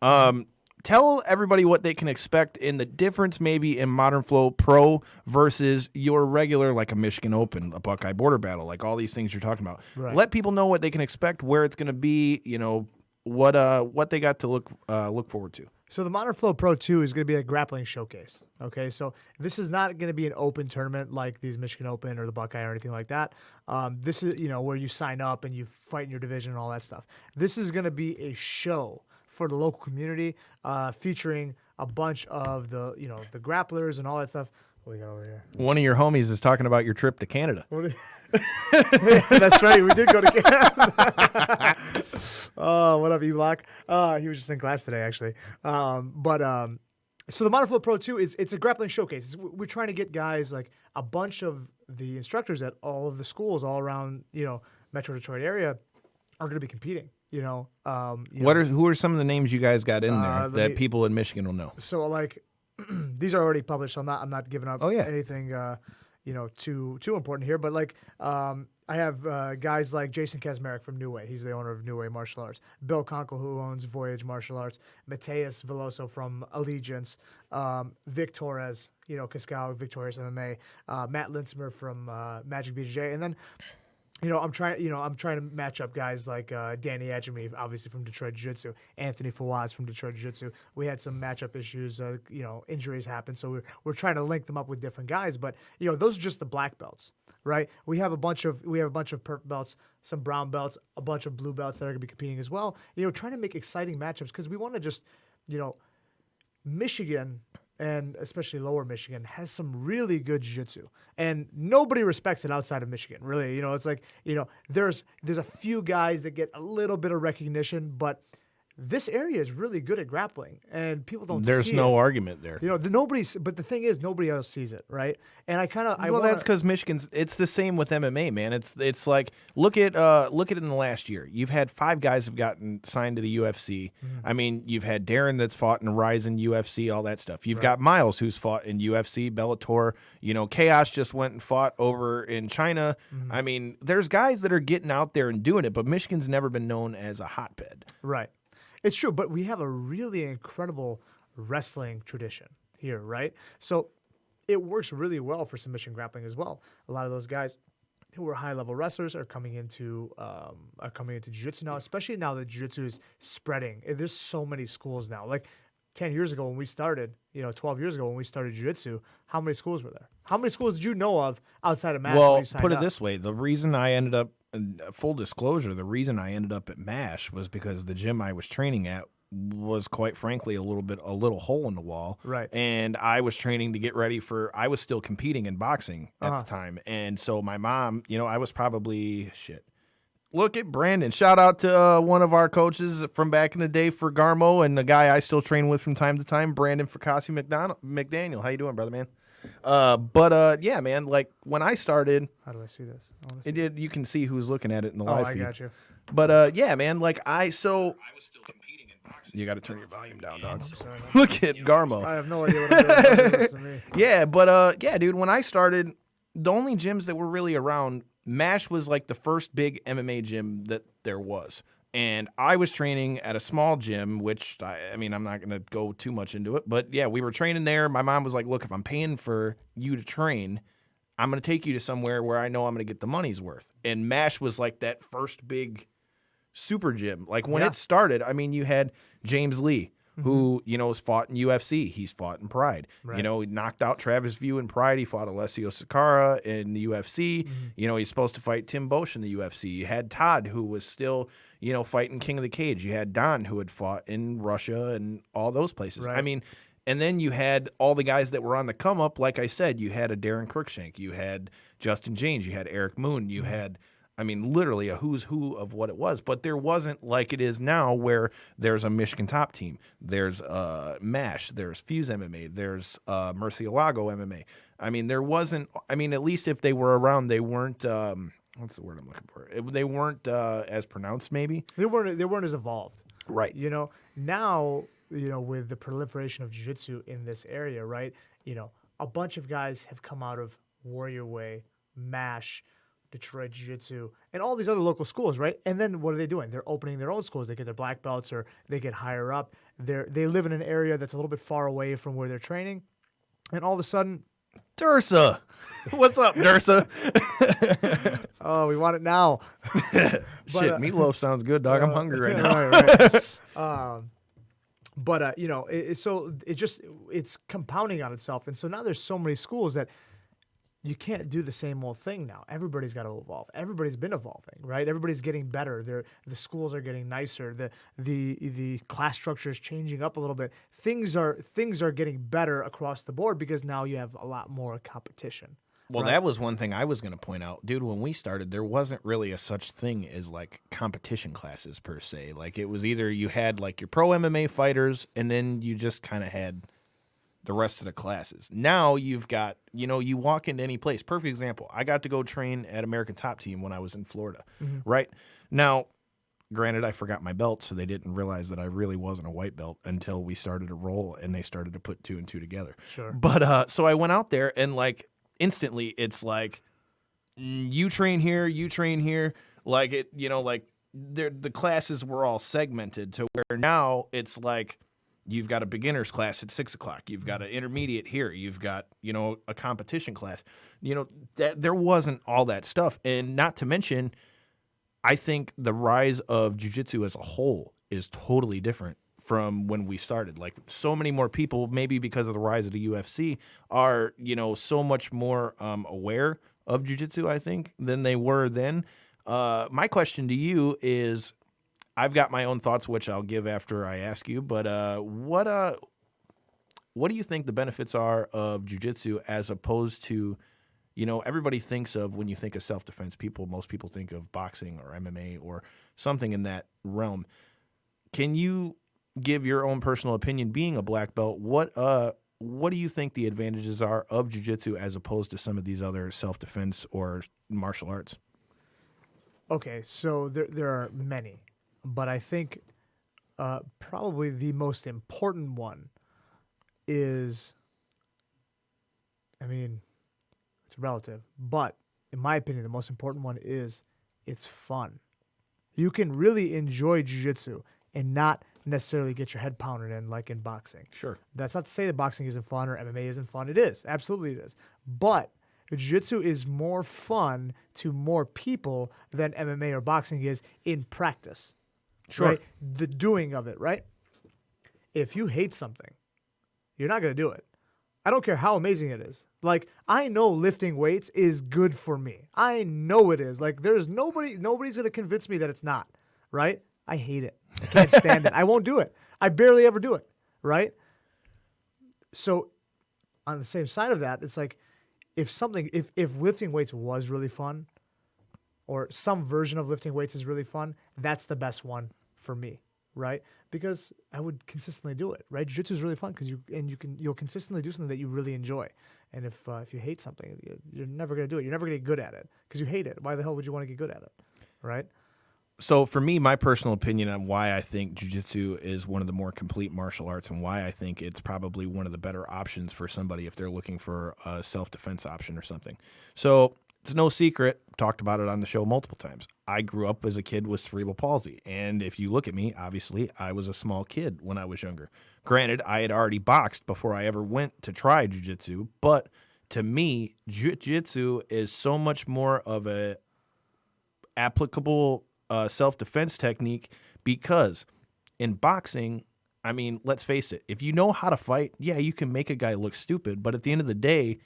Tell everybody what they can expect in the difference maybe in Modern Flow Pro versus your regular, like a Michigan Open, a Buckeye Border Battle, like all these things you're talking about. Right. Let people know what they can expect, where it's going to be, what they got to look forward to. So the Modern Flow Pro 2 is going to be a grappling showcase. Okay, so this is not going to be an open tournament like these Michigan Open or the Buckeye or anything like that. This is where you sign up and you fight in your division and all that stuff. This is going to be a show for the local community, featuring a bunch of the grapplers and all that stuff. What we got over here? One of your homies is talking about your trip to Canada. That's right. We did go to Canada. Oh, what up, E-Block? He was just in class today, actually. So the Modern Flow Pro 2, it's a grappling showcase. We're trying to get guys, like a bunch of the instructors at all of the schools all around, Metro Detroit area are going to be competing. Who are some of the names you guys got in there that people in Michigan will know? So like these are already published, so I'm not giving up anything too important here. But like I have guys like Jason Kazmarek from New Way. He's the owner of New Way Martial Arts. Bill Conkle, who owns Voyage Martial Arts. Mateus Veloso from Allegiance. Vic Torres, Cascal, Victorious MMA. Matt Linsmer from Magic BJJ. And then I'm trying to match up guys like Danny Adjemi, obviously from Detroit Jiu-Jitsu, Anthony Fawaz from Detroit Jiu-Jitsu. We had some matchup issues, injuries happened, so we're trying to link them up with different guys. But those are just the black belts, right? We have a bunch of purple belts, some brown belts, a bunch of blue belts that are going to be competing as well. Trying to make exciting matchups because we want to just, Michigan. And especially Lower Michigan has some really good jiu-jitsu, and nobody respects it outside of Michigan. Really, it's like there's a few guys that get a little bit of recognition, but this area is really good at grappling, and people don't. There's see no it. argument there. But the thing is, nobody else sees it, right? And that's because Michigan's. It's the same with MMA, man. It's like look at it in the last year. You've had 5 guys have gotten signed to the UFC. Mm-hmm. I mean, you've had Darren that's fought in Ryzen, UFC, all that stuff. You've got Miles who's fought in UFC, Bellator. Chaos just went and fought over in China. Mm-hmm. I mean, there's guys that are getting out there and doing it, but Michigan's never been known as a hotbed. Right. It's true, but we have a really incredible wrestling tradition here, right? So it works really well for submission grappling as well. A lot of those guys who are high-level wrestlers are coming into jiu-jitsu now, especially now that jiu-jitsu is spreading. There's so many schools now. Like 10 years ago when we started, 12 years ago when we started jiu-jitsu, how many schools were there? How many schools did you know of outside of MASH? Well, put it this way. The reason I ended up, full disclosure, the reason I ended up at MASH was because the gym I was training at was quite frankly a little hole in the wall. Right. And I was training to get ready I was still competing in boxing at the time. And so my mom, I was probably, look at Brandon. Shout out to one of our coaches from back in the day for Garmo and the guy I still train with from time to time, Brandon Fracassi McDaniel. How you doing, brother, man? Yeah, man, like when I started. How do I see this? You can see who's looking at it in the live feed. I got you. But yeah, man, like I was still competing in boxing. You got to turn your volume down, dog. Sorry, look at Garmo. I have no idea what I'm doing. Listen to me. Yeah, but yeah, dude, when I started, the only gyms that were really around, MASH was like the first big MMA gym that there was. And I was training at a small gym, which, I'm not going to go too much into it. But, yeah, we were training there. My mom was like, look, if I'm paying for you to train, I'm going to take you to somewhere where I know I'm going to get the money's worth. And MASH was like that first big super gym. Like when it started, you had James Lee, who, has fought in UFC. He's fought in Pride. Right. He knocked out Travis View in Pride. He fought Alessio Sakara in the UFC. He's supposed to fight Tim Boesch in the UFC. You had Todd, who was still, fighting King of the Cage. You had Don, who had fought in Russia and all those places. Right. I mean, and then you had all the guys that were on the come up. Like I said, you had a Darren Cruikshank. You had Justin James. You had Eric Moon. You had, literally a who's who of what it was. But there wasn't like it is now where there's a Michigan Top Team. There's MASH. There's Fuse MMA. There's Murcielago MMA. There wasn't – at least if they were around, they weren't what's the word I'm looking for? They weren't as pronounced maybe. They weren't as evolved. Right. Now – with the proliferation of jiu-jitsu in this area, right? A bunch of guys have come out of Warrior Way, MASH, Detroit Jiu-Jitsu, and all these other local schools, right? And then what are they doing? They're opening their own schools. They get their black belts or they get higher up. They live in an area that's a little bit far away from where they're training. And all of a sudden, Dursa. What's up, Dursa? Oh, we want it now. Shit, meatloaf sounds good, dog. I'm hungry right now. Right. It's compounding on itself. And so now there's so many schools that you can't do the same old thing now. Everybody's got to evolve. Everybody's been evolving, right? Everybody's getting better. The schools are getting nicer. The class structure is changing up a little bit. Things are getting better across the board because now you have a lot more competition. Well, right? That was one thing I was going to point out. Dude, when we started, there wasn't really a such thing as, like, competition classes per se. Like, it was either you had, like, your pro MMA fighters, and then you just kind of had the rest of the classes. Now you've got, you walk into any place. Perfect example. I got to go train at American Top Team when I was in Florida, right? Now, granted, I forgot my belt, so they didn't realize that I really wasn't a white belt until we started to roll, and they started to put two and two together. Sure. But so I went out there, and, like, instantly it's like you train here, like it, like the classes were all segmented to where now it's like you've got a beginner's class at 6 o'clock, you've got an intermediate here, you've got a competition class, that there wasn't all that stuff. And not to mention, I think the rise of jiu-jitsu as a whole is totally different from when we started. Like, so many more people, maybe because of the rise of the UFC, are, so much more aware of jiu-jitsu, I think, than they were then. My question to you is, I've got my own thoughts, which I'll give after I ask you, but what do you think the benefits are of jiu-jitsu as opposed to, everybody thinks of, when you think of self-defense, most people think of boxing or MMA or something in that realm. Can you give your own personal opinion, being a black belt, what do you think the advantages are of jiu-jitsu as opposed to some of these other self-defense or martial arts? Okay, so there are many, but I think probably the most important one is, it's relative, but in my opinion, the most important one is it's fun. You can really enjoy jiu-jitsu and not necessarily get your head pounded in like in boxing. Sure. That's not to say that boxing isn't fun or MMA isn't fun. It is. Absolutely it is. But jiu-jitsu is more fun to more people than MMA or boxing is in practice. Sure. Right? The doing of it, right? If you hate something, you're not going to do it. I don't care how amazing it is. Like, I know lifting weights is good for me. I know it is. Like, there's nobody's going to convince me that it's not, right? I hate it. I can't stand it. I won't do it. I barely ever do it, right? So on the same side of that, it's like if lifting weights was really fun, or some version of lifting weights is really fun, that's the best one for me, right? Because I would consistently do it, right? Jiu-jitsu is really fun because you'll consistently do something that you really enjoy. And if you hate something, you're never going to do it. You're never going to get good at it because you hate it. Why the hell would you want to get good at it, right? So for me, my personal opinion on why I think jiu-jitsu is one of the more complete martial arts and why I think it's probably one of the better options for somebody if they're looking for a self-defense option or something. So it's no secret, talked about it on the show multiple times. I grew up as a kid with cerebral palsy. And if you look at me, obviously, I was a small kid when I was younger. Granted, I had already boxed before I ever went to try jiu-jitsu. But to me, jiu-jitsu is so much more of a applicable self-defense technique because in boxing, I mean, let's face it. If you know how to fight, yeah, you can make a guy look stupid. But at the end of the day,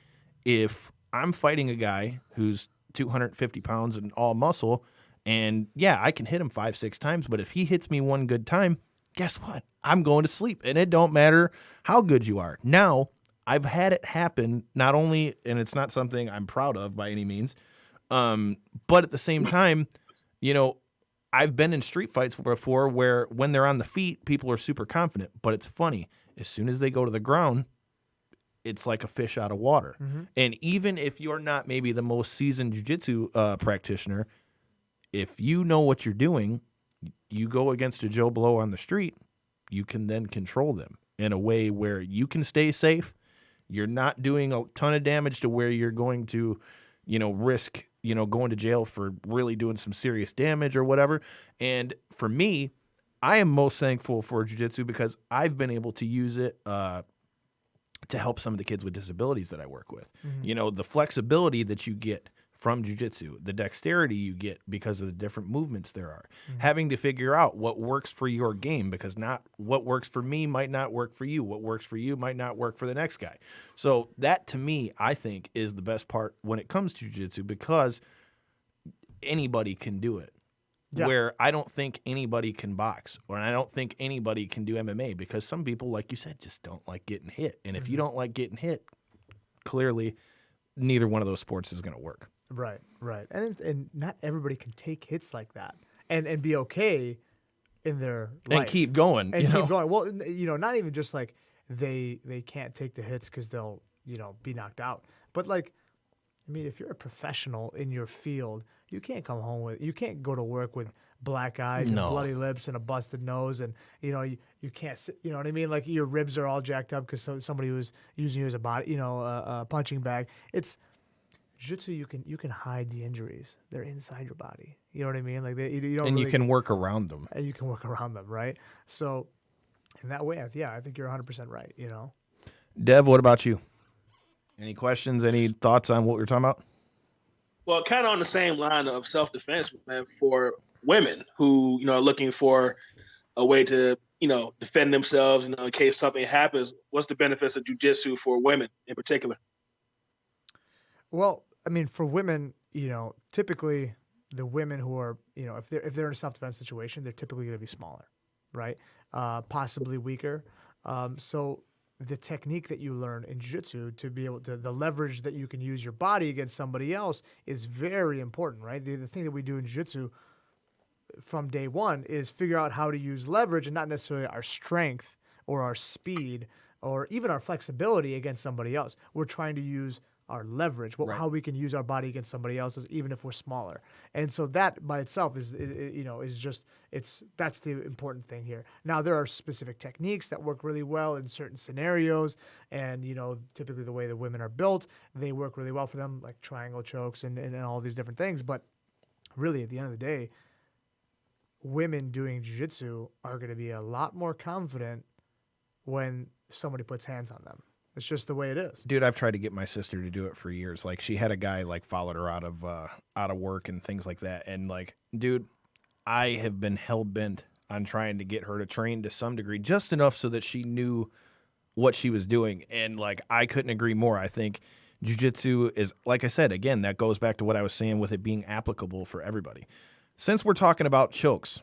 if I'm fighting a guy who's 250 pounds and all muscle, and yeah, I can hit him 5-6 times, but if he hits me one good time, guess what? I'm going to sleep, and it don't matter how good you are. Now, I've had it happen not only, and it's not something I'm proud of by any means, but at the same time, you know, I've been in street fights before where when they're on the feet, people are super confident. But it's funny. As soon as they go to the ground, it's like a fish out of water. Mm-hmm. And even if you're not maybe the most seasoned jiu-jitsu practitioner, if you know what you're doing, you go against a Joe Blow on the street, you can then control them in a way where you can stay safe. You're not doing a ton of damage to where you're going to, risk, going to jail for really doing some serious damage or whatever. And for me, I am most thankful for jiu-jitsu because I've been able to use it to help some of the kids with disabilities that I work with. Mm-hmm. The flexibility that you get from jiu-jitsu, the dexterity you get because of the different movements there are, having to figure out what works for your game, because not what works for me might not work for you. What works for you might not work for the next guy. So that, to me, I think is the best part when it comes to jiu-jitsu, because anybody can do it. Yeah. Where I don't think anybody can box, or I don't think anybody can do MMA, because some people, like you said, just don't like getting hit. And if you don't like getting hit, clearly neither one of those sports is going to work. Right. And not everybody can take hits like that and be okay in their life. And keep going. And keep going. Well, not even just like they can't take the hits because they'll, be knocked out. But if you're a professional in your field, you can't go to work with black eyes and bloody lips and a busted nose, and you can't sit, you know what I mean? Like your ribs are all jacked up because somebody was using you as a body, a punching bag. It's jiu-jitsu. You can hide the injuries; they're inside your body. You know what I mean? Like you can work around them. And you can work around them, right? So, in that way, I think you're 100% right. Dev, what about you? Any questions? Any thoughts on what we're talking about? Well, kind of on the same line of self-defense, man, for women who, are looking for a way to, defend themselves, in case something happens. What's the benefits of jiu-jitsu for women in particular? Well, for women, typically the women who are, if they're in a self-defense situation, they're typically going to be smaller, right? Possibly weaker. So the technique that you learn in jiu-jitsu to be able to, the leverage that you can use your body against somebody else is very important, right? The thing that we do in jiu-jitsu from day one is figure out how to use leverage and not necessarily our strength or our speed or even our flexibility against somebody else. We're trying to use our leverage, how we can use our body against somebody else's, even if we're smaller. And so that by itself that's the important thing here. Now, there are specific techniques that work really well in certain scenarios, and, typically the way the women are built, they work really well for them, like triangle chokes and all these different things. But really, at the end of the day, women doing jiu-jitsu are going to be a lot more confident when somebody puts hands on them. It's just the way it is. Dude, I've tried to get my sister to do it for years. Like, she had a guy followed her out of work and things like that. And dude, I have been hell bent on trying to get her to train to some degree, just enough so that she knew what she was doing. And I couldn't agree more. I think jiu-jitsu is, like I said, again, that goes back to what I was saying with it being applicable for everybody. Since we're talking about chokes,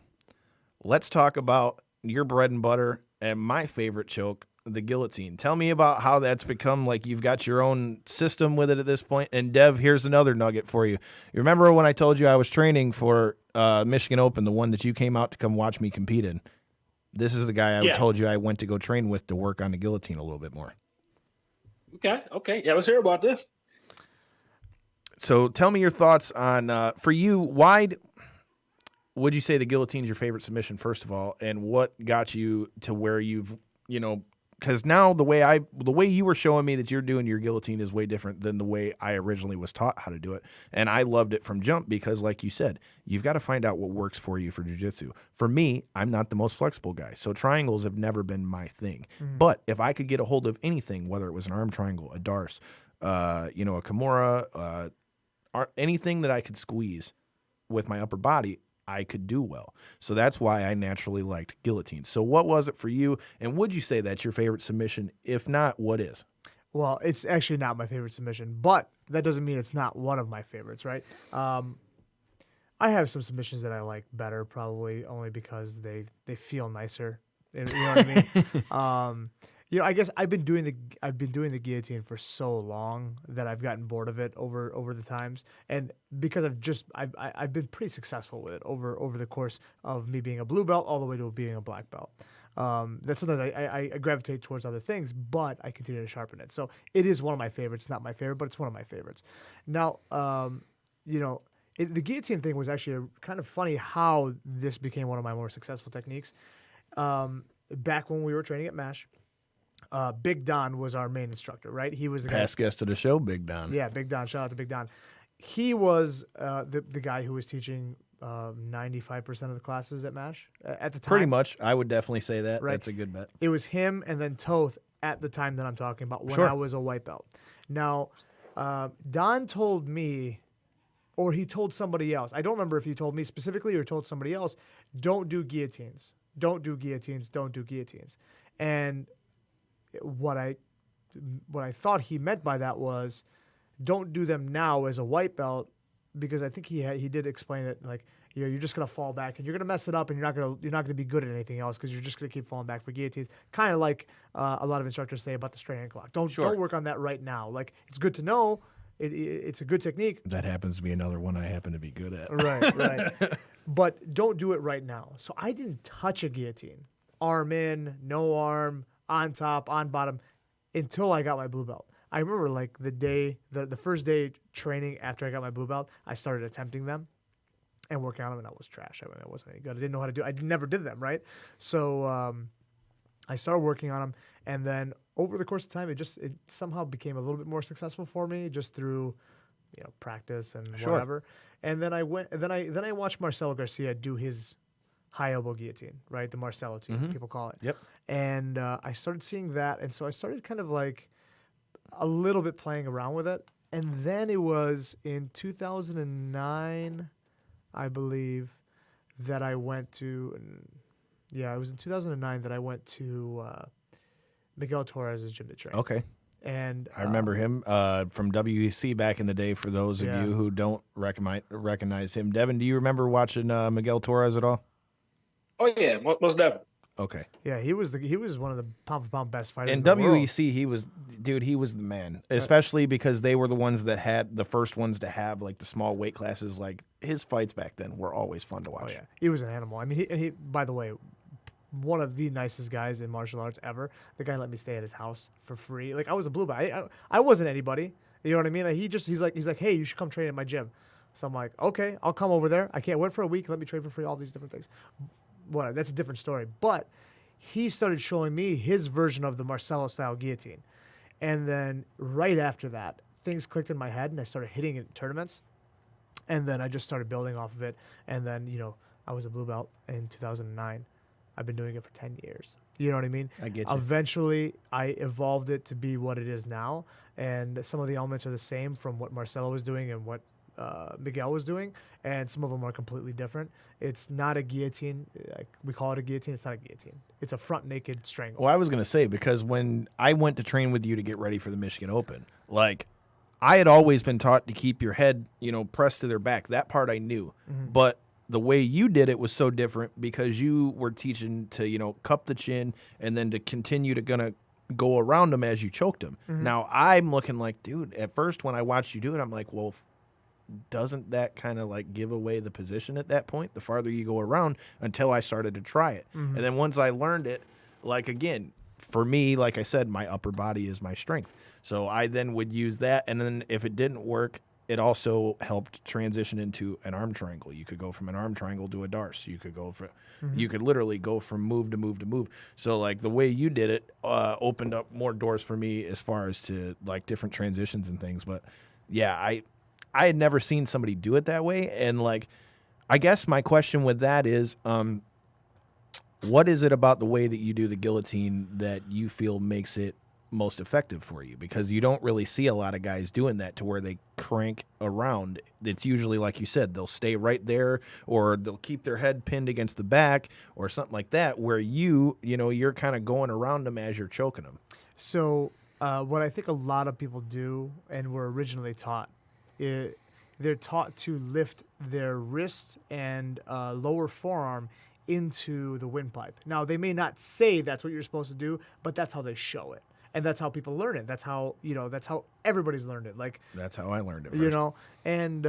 let's talk about your bread and butter and my favorite choke, the guillotine. Tell me about how that's become you've got your own system with it at this point. And Dev, here's another nugget for you. You remember when I told you I was training for Michigan Open, the one that you came out to come watch me compete in? This is the guy I told you I went to go train with to work on the guillotine a little bit more. Okay. Yeah, let's hear about this. So tell me your thoughts on, for you, why would you say the guillotine is your favorite submission, first of all, and what got you to where you've, because now the way you were showing me that you're doing your guillotine is way different than the way I originally was taught how to do it. And I loved it from jump because, like you said, you've got to find out what works for you for jiu-jitsu. For me, I'm not the most flexible guy, so triangles have never been my thing. Mm-hmm. But if I could get a hold of anything, whether it was an arm triangle, a darce, a Kimura, anything that I could squeeze with my upper body, I could do well. So that's why I naturally liked guillotines. So what was it for you? And would you say that's your favorite submission? If not, what is? Well, it's actually not my favorite submission, but that doesn't mean it's not one of my favorites, right? I have some submissions that I like better, probably only because they feel nicer. You know what I mean? I guess I've been doing the guillotine for so long that I've gotten bored of it over the times, and because I've been pretty successful with it over the course of me being a blue belt all the way to being a black belt. That's something I gravitate towards other things, but I continue to sharpen it. So it is one of my favorites. Not my favorite, but it's one of my favorites. Now, the guillotine thing was actually kind of funny how this became one of my more successful techniques. Back when we were training at MASH, Big Don was our main instructor, right? He was the past guest of the show, Big Don. Yeah, Big Don. Shout out to Big Don. He was the guy who was teaching 95% of the classes at MASH at the time. Pretty much. I would definitely say that. Right. That's a good bet. It was him and then Toth at the time that I'm talking about when I was a white belt. Now, Don told me, or he told somebody else. I don't remember if he told me specifically or told somebody else, don't do guillotines. Don't do guillotines. Don't do guillotines. And what I thought he meant by that was, don't do them now as a white belt, because I think he did explain it like, you're just gonna fall back and you're gonna mess it up and you're not gonna be good at anything else because you're just gonna keep falling back for guillotines. Kind of like a lot of instructors say about the straight ankle lock. Don't work on that right now. Like, it's good to know. It's a good technique. That happens to be another one I happen to be good at. Right. But don't do it right now. So I didn't touch a guillotine. Arm in, no arm, on top, on bottom, until I got my blue belt. I remember like the first day training after I got my blue belt, I started attempting them and working on them, and I was trash. I mean, I wasn't any good. I didn't know how to do it. I never did them, right? So I started working on them, and then over the course of time, it somehow became a little bit more successful for me just through, practice and whatever. And then I watched Marcelo Garcia do his high elbow guillotine, right? The Marcelo team, people call it. Yep. And I started seeing that, and so I started kind of like a little bit playing around with it. And then it was in 2009, I believe, that I went to. It was in 2009 that I went to Miguel Torres's gym to train. Okay. And I remember him from WEC back in the day, for those of you who don't recognize him. Devin, do you remember watching Miguel Torres at all? Oh, yeah, most definitely. Okay. Yeah, he was one of the pound for pound best fighters in the world. WEC. He was the man, especially because they were the ones that had the first ones to have like the small weight classes. Like, his fights back then were always fun to watch. Oh yeah, he was an animal. I mean, he by the way, one of the nicest guys in martial arts ever. The guy let me stay at his house for free. Like, I was a blue belt. I wasn't anybody. You know what I mean? He's like, hey, you should come train at my gym. So I'm like, okay, I'll come over there. I can't wait for a week. Let me train for free. All these different things. Whatever. That's a different story. But he started showing me his version of the Marcelo style guillotine, and then right after that, things clicked in my head, and I started hitting it in tournaments, and then I just started building off of it. And then I was a blue belt in 2009. I've been doing it for 10 years. You know what I mean? I get you. Eventually, I evolved it to be what it is now, and some of the elements are the same from what Marcelo was doing and what Miguel was doing, and some of them are completely different. It's not a guillotine. Like, we call it a guillotine. It's not a guillotine. It's a front naked strangle. Well, I was going to say, because when I went to train with you to get ready for the Michigan Open, like, I had always been taught to keep your head, pressed to their back. That part I knew. Mm-hmm. But the way you did it was so different, because you were teaching to, cup the chin and then to continue to go around them as you choked them. Mm-hmm. Now, I'm looking like, dude, at first when I watched you do it, I'm like, well, doesn't that kind of like give away the position at that point, the farther you go around, until I started to try it. Mm-hmm. And then once I learned it, like, again, for me, like I said, my upper body is my strength. So I then would use that. And then if it didn't work, it also helped transition into an arm triangle. You could go from an arm triangle to a darce. You could you could literally go from move to move to move. So like the way you did it opened up more doors for me as far as to like different transitions and things. But yeah, I had never seen somebody do it that way. And like, I guess my question with that is, what is it about the way that you do the guillotine that you feel makes it most effective for you, because you don't really see a lot of guys doing that to where they crank around. It's usually, like you said, they'll stay right there, or they'll keep their head pinned against the back or something like that, where you're kind of going around them as you're choking them. So what I think a lot of people do, and were originally taught, they're taught to lift their wrist and lower forearm into the windpipe. Now, they may not say that's what you're supposed to do, but that's how they show it. And that's how people learn it. That's how everybody's learned it. Like, that's how I learned it first. And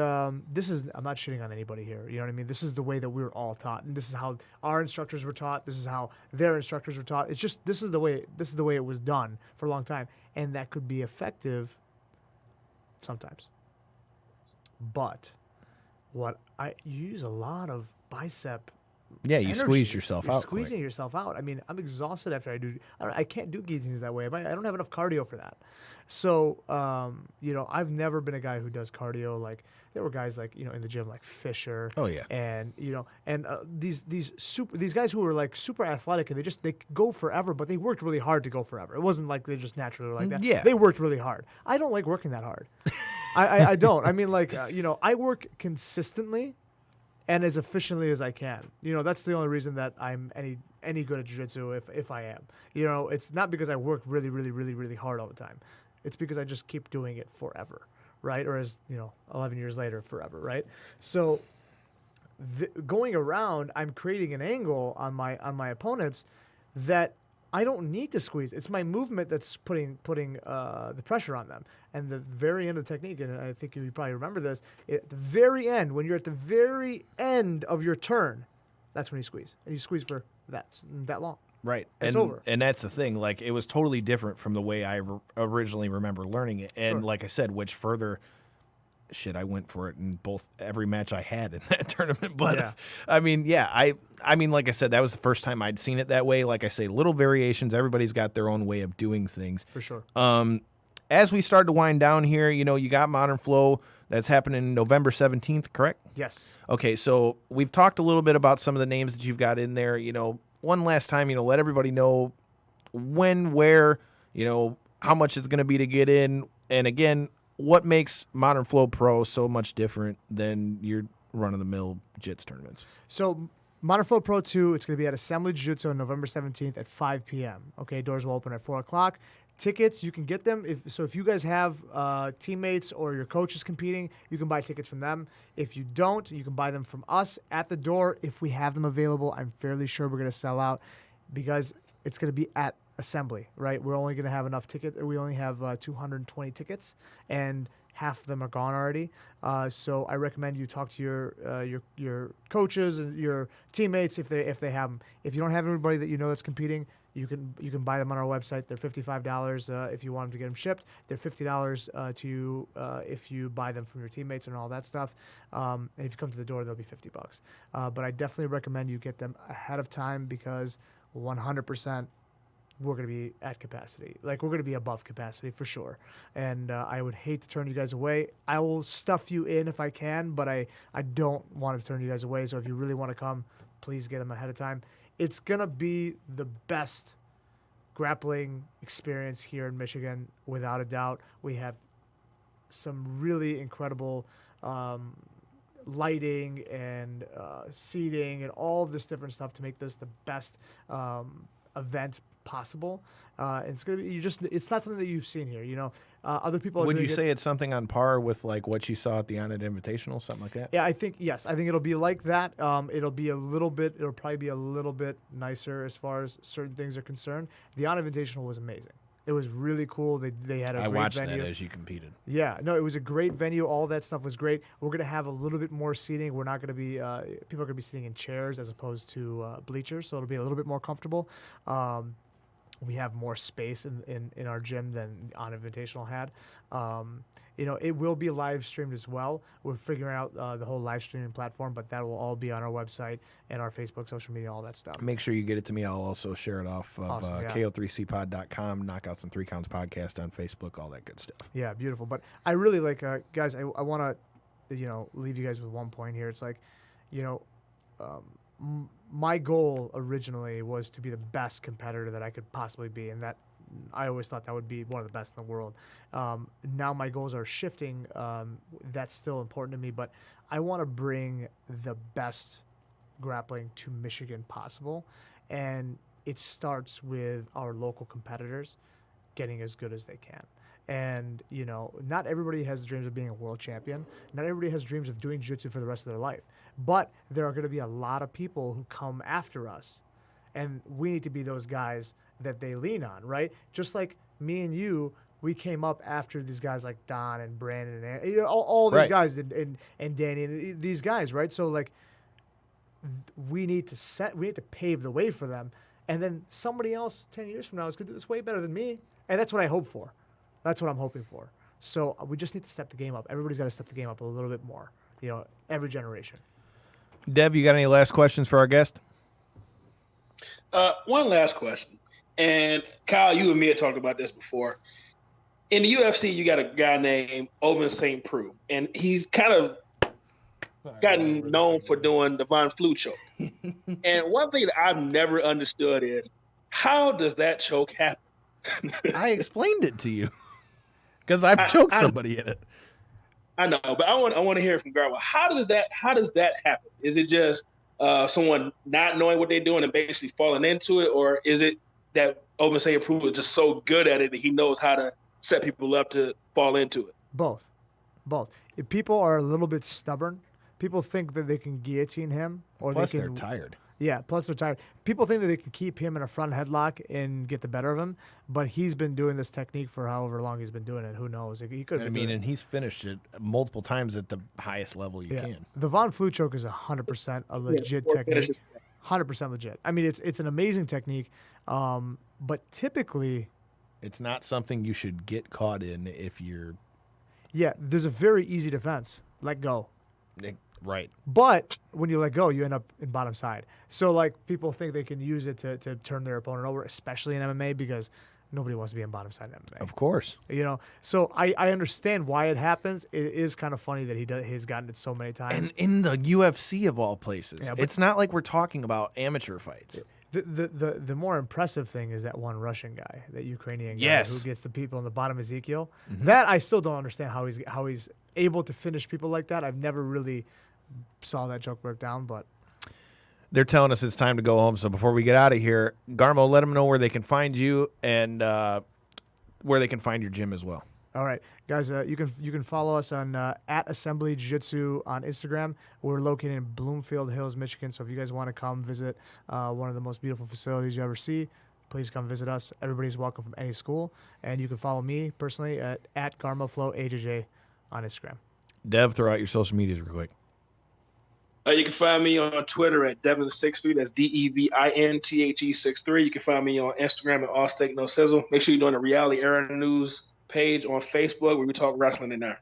this is, I'm not shitting on anybody here. You know what I mean? This is the way that we were all taught, and this is how our instructors were taught. This is how their instructors were taught. It's just, this is the way it was done for a long time, and that could be effective sometimes. But you use a lot of bicep. Yeah, you energy. squeeze yourself You're out. Squeezing yourself out. I mean, I'm exhausted after I do. I can't do guillotines that way. I don't have enough cardio for that. So, I've never been a guy who does cardio. Like, there were guys like, in the gym like Fisher. Oh yeah. And these guys who were like super athletic, and they go forever, but they worked really hard to go forever. It wasn't like they just naturally were like that. Yeah. They worked really hard. I don't like working that hard. I don't. I mean, like, I work consistently and as efficiently as I can. That's the only reason that I'm any good at jiu-jitsu, if I am. It's not because I work really, really, really, really hard all the time. It's because I just keep doing it forever, right? Or 11 years later, forever, right? So going around, I'm creating an angle on my opponents that I don't need to squeeze. It's my movement that's putting the pressure on them. And the very end of the technique, and I think you probably remember this, at the very end, when you're at the very end of your turn, that's when you squeeze. And you squeeze for that long. Right. It's over. And that's the thing. Like, it was totally different from the way I originally remember learning it. And like I said, which further... Shit, I went for it in every match I had in that tournament. But yeah. I mean, like I said, that was the first time I'd seen it that way. Like I say, little variations. Everybody's got their own way of doing things. For sure. As we start to wind down here, you got Modern Flow that's happening November 17th, correct? Yes. Okay, so we've talked a little bit about some of the names that you've got in there. One last time, let everybody know when, where, how much it's going to be to get in. And again, what makes Modern Flow Pro so much different than your run-of-the-mill JITS tournaments? So Modern Flow Pro 2, it's going to be at Assembly Jiu-Jitsu on November 17th at 5 p.m. Okay, doors will open at 4 o'clock. Tickets, you can get them. If you guys have teammates or your coach is competing, you can buy tickets from them. If you don't, you can buy them from us at the door. If we have them available, I'm fairly sure we're going to sell out because it's going to be at Assembly, right? We're only going to have enough tickets. We only have 220 tickets, and half of them are gone already. So I recommend you talk to your coaches and your teammates if they have them. If you don't have everybody that that's competing, you can buy them on our website. They're $55 if you want them to get them shipped. They're $50 to you if you buy them from your teammates and all that stuff. And if you come to the door, they'll be $50. But I definitely recommend you get them ahead of time because 100%. We're going to be at capacity. Like, we're going to be above capacity for sure. And I would hate to turn you guys away. I will stuff you in if I can, but I don't want to turn you guys away. So if you really want to come, please get them ahead of time. It's going to be the best grappling experience here in Michigan, without a doubt. We have some really incredible lighting and seating and all of this different stuff to make this the best event possible. It's gonna be it's not something that you've seen here. Other people would you say it's something on par with like what you saw at the On It Invitational, something like that? Yeah, I think it'll be like that. It'll probably be a little bit nicer as far as certain things are concerned. The On It Invitational was amazing. It was really cool. They had a great venue. I watched that as you competed. Yeah, no, it was a great venue. All that stuff was great. We're going to have a little bit more seating. We're not going to be people are going to be sitting in chairs as opposed to bleachers, so it'll be a little bit more comfortable. We have more space in our gym than On Invitational had. It will be live streamed as well. We're figuring out the whole live streaming platform, but that will all be on our website and our Facebook, social media, all that stuff. Make sure you get it to me. I'll also share it off of ko3cpod.com, Knockouts and 3 Counts podcast on Facebook, all that good stuff. Yeah, beautiful. But I really like, guys, I want to, leave you guys with one point here. It's like, my goal originally was to be the best competitor that I could possibly be, and that I always thought that would be one of the best in the world. Now my goals are shifting. That's still important to me, but I want to bring the best grappling to Michigan possible. And it starts with our local competitors getting as good as they can. And, not everybody has dreams of being a world champion. Not everybody has dreams of doing jiu-jitsu for the rest of their life. But there are going to be a lot of people who come after us. And we need to be those guys that they lean on, right? Just like me and you, we came up after these guys like Don and Brandon and all these guys and Danny and these guys, right? So, like, we need to pave the way for them. And then somebody else 10 years from now is going to do this way better than me. And that's what I hope for. That's what I'm hoping for. So we just need to step the game up. Everybody's got to step the game up a little bit more, every generation. Dev, you got any last questions for our guest? One last question. And Kyle, you and me had talked about this before. In the UFC, you got a guy named Ovince St. Preux, and he's kind of gotten known for doing the Von Flue choke. And one thing that I've never understood is, how does that choke happen? I explained it to you because I've choked somebody in it. I know, but I want to hear from Garbo. How does that happen? Is it just someone not knowing what they're doing and basically falling into it, or is it that Ovince St. Preux is just so good at it that he knows how to set people up to fall into it? Both. If people are a little bit stubborn, people think that they can guillotine him, or they're tired. Yeah, plus they're tired. People think that they can keep him in a front headlock and get the better of him, but he's been doing this technique for however long he's been doing it. Who knows? He could. And he's finished it multiple times at the highest level you can. The Von Flue choke is 100% a legit technique. 100% legit. I mean, it's an amazing technique, but typically, it's not something you should get caught in if you're. Yeah, there's a very easy defense. Let go. Right. But when you let go, you end up in bottom side. So, like, people think they can use it to turn their opponent over, especially in MMA, because nobody wants to be in bottom side in MMA. Of course. So I understand why it happens. It is kind of funny that he's gotten it so many times. And in the UFC of all places. Yeah, it's not like we're talking about amateur fights. The more impressive thing is that one Russian guy, that Ukrainian guy who gets the people in the bottom, Ezekiel. Mm-hmm. That I still don't understand how he's able to finish people like that. I've never really saw that joke break down, but they're telling us it's time to go home. So before we get out of here, Garmo, let them know where they can find you and where they can find your gym as well. All right, guys, you can follow us on at Assembly Jiu-Jitsu on Instagram. We're located in Bloomfield Hills, Michigan. So if you guys want to come visit one of the most beautiful facilities you ever see, please come visit us. Everybody's welcome from any school. And you can follow me personally at GarmoFlow AJJ on Instagram. Dev, throw out your social medias real quick. You can find me on Twitter at Devin63. That's DEVINTHE63. You can find me on Instagram at All Steak No Sizzle. Make sure you're doing the Reality Era News page on Facebook where we talk wrestling in there.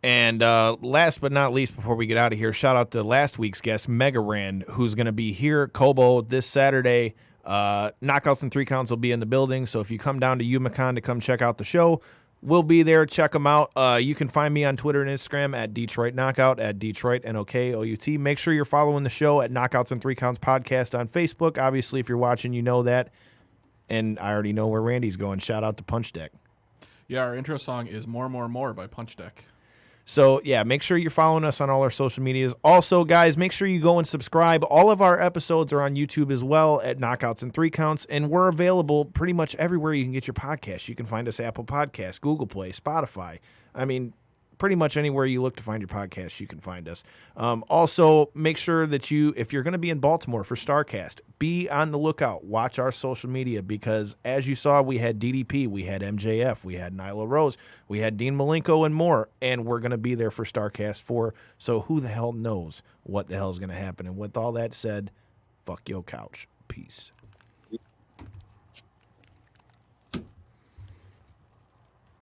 And last but not least, before we get out of here, shout out to last week's guest, Mega Ran, who's going to be here at Kobo this Saturday. Knockouts and 3 Counts will be in the building. So if you come down to UMaCon to come check out the show, we'll be there. Check them out. You can find me on Twitter and Instagram at Detroit Knockout, at Detroit NOKOUT. Make sure you're following the show at Knockouts and 3 Counts Podcast on Facebook. Obviously, if you're watching, you know that. And I already know where Randy's going. Shout out to Punch Deck. Yeah, our intro song is More, More, More by Punch Deck. So, yeah, make sure you're following us on all our social medias. Also, guys, make sure you go and subscribe. All of our episodes are on YouTube as well at Knockouts and 3 Counts, and we're available pretty much everywhere you can get your podcasts. You can find us Apple Podcasts, Google Play, Spotify. I mean, pretty much anywhere you look to find your podcast, you can find us. Also, make sure that if you're going to be in Baltimore for StarCast, be on the lookout. Watch our social media because, as you saw, we had DDP, we had MJF, we had Nyla Rose, we had Dean Malenko and more, and we're going to be there for StarCast 4, so who the hell knows what the hell is going to happen. And with all that said, fuck your couch. Peace.